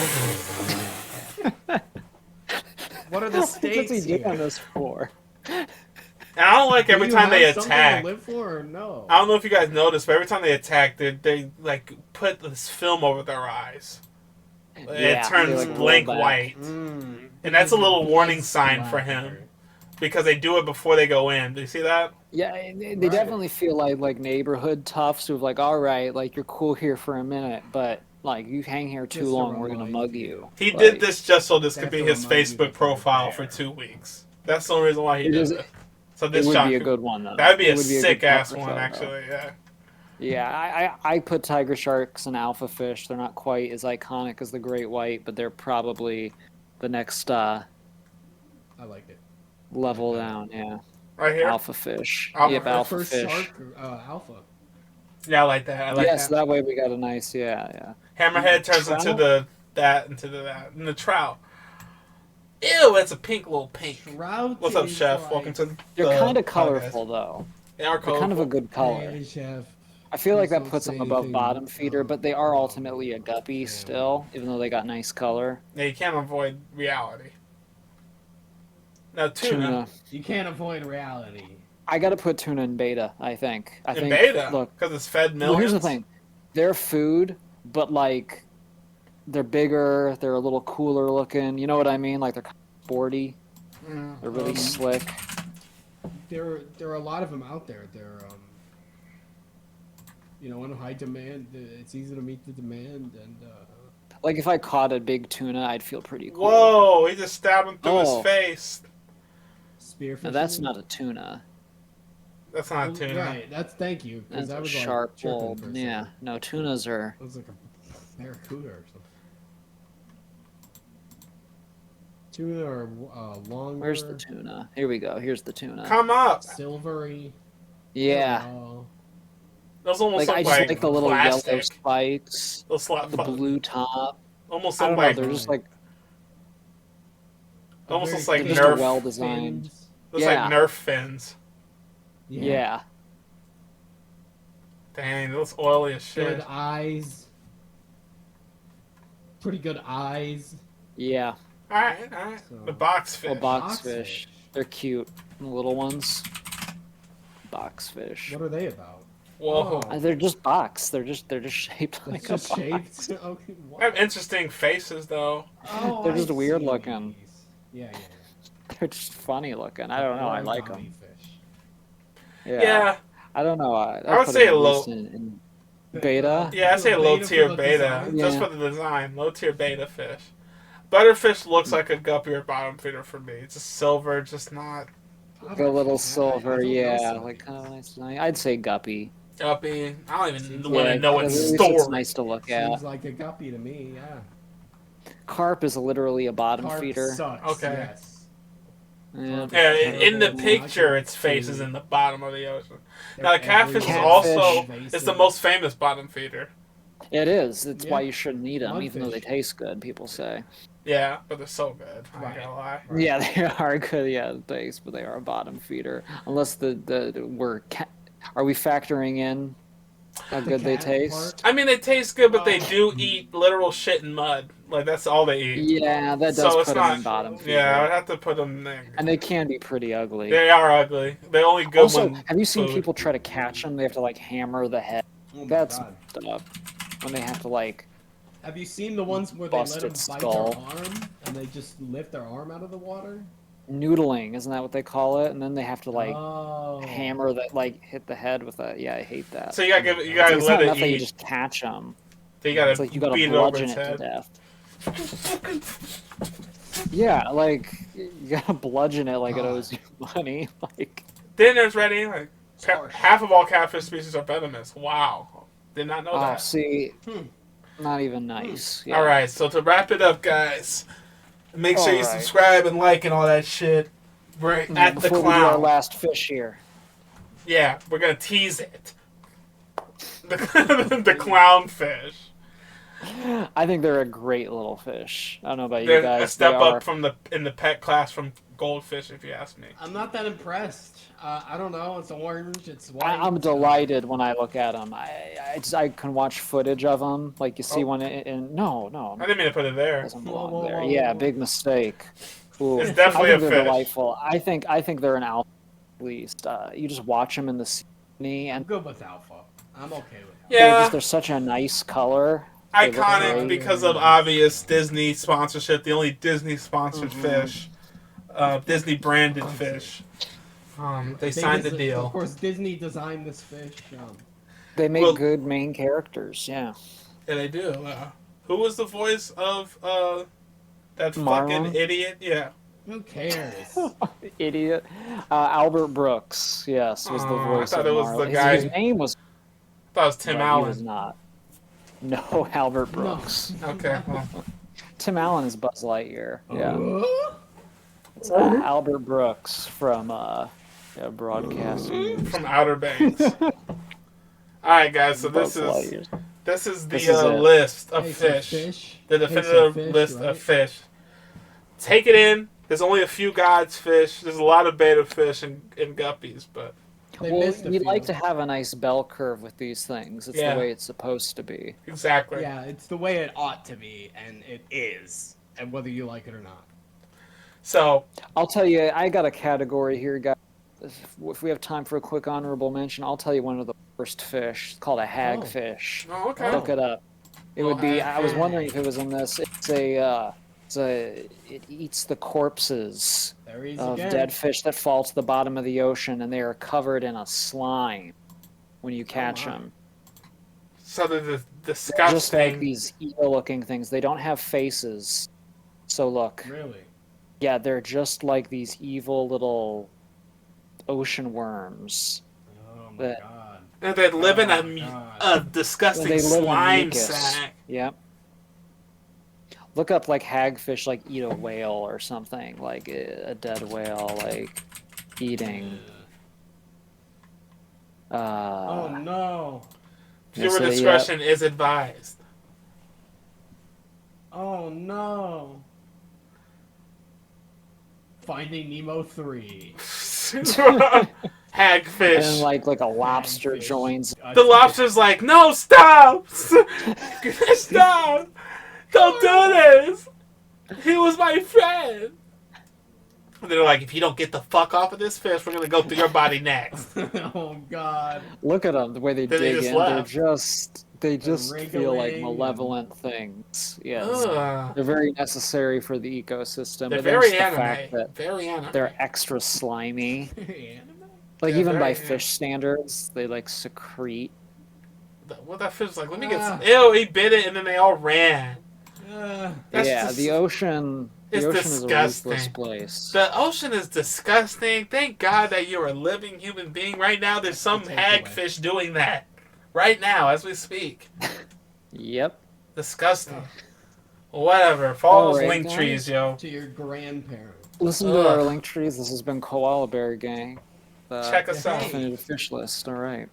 What are the What's stakes he doing here? this for? And I don't like every Do you time they have something to attack. live for or no? I don't know if you guys noticed, but every time they attack, they like put this film over their eyes. It Yeah, turns they, like, roll blank back. white, Mm. and that's a little Blood warning sign for splatter. him because they do it before they go in. Do you see that? Yeah, they Right. definitely feel like neighborhood toughs who've like, all right, like you're cool here for a minute, but like you hang here too Just to long, we're gonna remind mug you. you. He Like, did this just so this could That's be to his remind you Facebook that they're profile for there. 2 weeks. That's the only reason why he It did is- it. So It this would shot be a could- good one though. That would be It a good sick ass cover one, photo. actually. Yeah. Yeah, I put tiger sharks and alpha fish. They're not quite as iconic as the great white, but they're probably the next I like it. level down. Yeah, Right here. alpha fish. Alpha Yep, fish. alpha First fish. shark alpha. Yeah, I like that. I like yeah, that. so that way we got a nice, yeah. Hammerhead turns Trout? into that, and the trout. Ew, it's a pink little pink. Trout What's up, is Chef? like, Welcome to They're the kind of podcast. colorful, though. They are They're kind of a colorful. good color. Hey, Chef. I feel like Please that don't puts say them above anything, bottom feeder, but they are ultimately a guppy yeah. still, even though they got nice color. Yeah, you can't avoid reality. Now, tuna. You can't avoid reality. I got to put tuna in beta, I think. I In think, beta, look, because it's fed well, millions. here's the thing. They're food, but, like, they're bigger, they're a little cooler looking. You know what I mean? Like, they're kind of sporty. They're really slick. There are a lot of them out there. They're in high demand. It's easy to meet the demand, and Like, if I caught a big tuna, I'd feel pretty cool. Whoa, he just stabbed him through his Oh. face. spearfish. Now, that's not a tuna. That's not a tuna. Right. Thank you. 'Cause That's I a was sharp like, chirping bulb. for a Yeah. second. No, tunas are... It was like a barracuda or something. Tuna or longer. Where's the tuna? Here we go. Here's the tuna. Come up. Silvery. Yeah. Those almost Like, I look just like like the little yellow plastic. spikes, Those the blue top. almost I look don't know. like They're just like... almost looks like They're just Nerf. well designed. Looks Yeah. like Nerf fins. Yeah. Dang, those oily as shit. Good eyes. Pretty good eyes. Yeah. Alright. So- The box fish. Oh, boxfish. They're cute. The little ones. Boxfish. What are they about? Whoa. Oh. They're just box. They're just shaped That's like just a box. shaped. Okay, what? They have interesting faces, though. Oh, They're just I weird see looking. these. Yeah. They're just funny looking. I don't know. I like them. Origami fish. Yeah. I don't know. I would put say them at low- least in beta. Yeah, I say low Beta for tier the beta. design? Just Yeah. for the design. Low tier beta fish. Butterfish looks like a guppy or bottom feeder for me. It's just silver, just not Like a little I silver, don't know yeah. something. Like kind of nice design. I'd say guppy. guppy. I don't even Seems want to Yeah, know at its least story. It's nice to look at. Seems like a guppy to me. Yeah. Carp is literally a bottom Carp feeder. sucks. Okay. Yes. Yeah. Yeah, in the Terrible. picture, I its can face see- is in the bottom of the ocean. They're Now, the catfish is everywhere. also Catfish. it's the most famous bottom feeder. It is. It's why Yeah. you shouldn't eat them, even though they Mudfish. taste good. People say. Yeah, but they're so good. I ain't Right. gonna lie. Right. Yeah, they are good. Yeah, the taste, but they are a bottom feeder. Unless are we factoring in how The good they cat taste? I mean, they taste good, but they Oh. do eat literal shit and mud. Like that's all they eat. Yeah, that does So it's put them not- in bottom feeder. Yeah, I'd have to put them there. And they can be pretty ugly. They are ugly. They only good Also, when have you seen food. people try to catch them? They have to like hammer the head. Oh my That's God. stuff. When they have to like, Have you seen the ones where they let Busted them bite skull. their arm and they just lift their arm out of the water? noodling, isn't that what they call it? And then they have to like Oh. hammer that, like hit the head with a. Yeah, I hate that. So you gotta give it. You It's gotta like, it's let not it enough that you eat. just catch them. So you gotta It's like you gotta beat it over bludgeon its it to head. death. Yeah, like you gotta bludgeon it like it owes you money. Like Dinner's ready. Like Harsh. half of all catfish species are venomous. Wow, did not know oh, that. see, Hmm. not even nice. Yeah. All right, so to wrap it up, guys, make sure you All right. subscribe and like and all that shit. We're at the Before we do our clown. last fish here. Yeah, we're gonna tease it. The clownfish. I think they're a great little fish. I don't know about you They're guys. a step they are. up from in the pet class from goldfish, if you ask me. I'm not that impressed. I don't know. It's orange. It's white. I'm delighted when I look at them. I can watch footage of them. Like you see Oh. one in no, I didn't mean to put it there. doesn't belong Whoa, whoa, there. whoa, Yeah, whoa. big mistake. Ooh. It's definitely I a think they're fish. delightful. I think they're an alpha at least. You just watch them in the sea I'm and good with alpha. I'm okay with alpha. Yeah, they're such a nice color. They look iconic great. because of obvious Disney sponsorship. The only Disney sponsored fish, Disney branded fish. They signed the deal. Of course, Disney designed this fish. They make Well- good main characters. Yeah. Yeah, they do. Who was the voice of that Marlon? fucking idiot? Yeah. Who cares? Idiot. Albert Brooks, yes, was the Oh, I voice thought of it was Marlon. the His- guy- His name was. That was Tim but Allen. He was not. No, Albert Brooks. Okay. Well, Tim Allen is Buzz Lightyear. Yeah. Oh. It's, Albert Brooks from Broadcasting. from Outer Banks. All right, guys. So Buzz this is Lightyear. the This is it. list of Hey, so fish. The Hey, so definitive fish, list right? of fish. Take it in. There's only a few gods fish. There's a lot of betta fish and guppies, but They Well, missed a we few. like to have a nice bell curve with these things. It's Yeah. the way it's supposed to be. exactly. Yeah, it's the way it ought to be, and it is, and whether you like it or not. So I'll tell you, I got a category here, guys. If we have time for a quick honorable mention, I'll tell you one of the worst fish. It's called a hagfish. oh, okay. Look it up. It would be. I was hagfish. wondering if it was in this. It eats the corpses There he is of again. dead fish that fall to the bottom of the ocean, and they are covered in a slime when you catch my. them. So they're They're disgusting. just like these eel-looking things. They don't have faces. So look, Really? yeah, they're just like these evil little ocean worms. Oh my That- god. And they live in Oh my God. a disgusting They live in slime mucus. sack. Yep. Look up like hagfish, like eat a whale or something, like a dead whale, like eating. Oh no. Viewer So, yeah. discretion is advised. Oh no. Finding Nemo 3. Hagfish. And like a lobster Hagfish. joins. The lobster's like, no, stop! Stop! Don't do this! He was my friend! And they're like, if you don't get the fuck off of this fish, we're gonna go through your body next. Oh god. Look at them, the way they Then they dig just in. left. They just feel like wriggling malevolent things. Yes. Ugh. They're very necessary for the ecosystem. They're but very there's the anime. fact that Very anime. they're extra slimy. Like Yeah, even by very, yeah. fish standards, they like secrete. What that fish was like, let me get Ah. some. Ew, he bit it and then they all ran. That's Yeah, just- the ocean. The it's ocean is a ruthless disgusting. place. The ocean is disgusting. Thank God that you're a living human being. Right now, there's some That's the takeaway. hagfish doing that. Right now, as we speak. Yep. Disgusting. Whatever. Follow those Alright, link guys. trees, yo. To your grandparents. Listen to our Ugh. link trees. This has been Koala Bear Gang. Check us out. Definitive fish list. All right.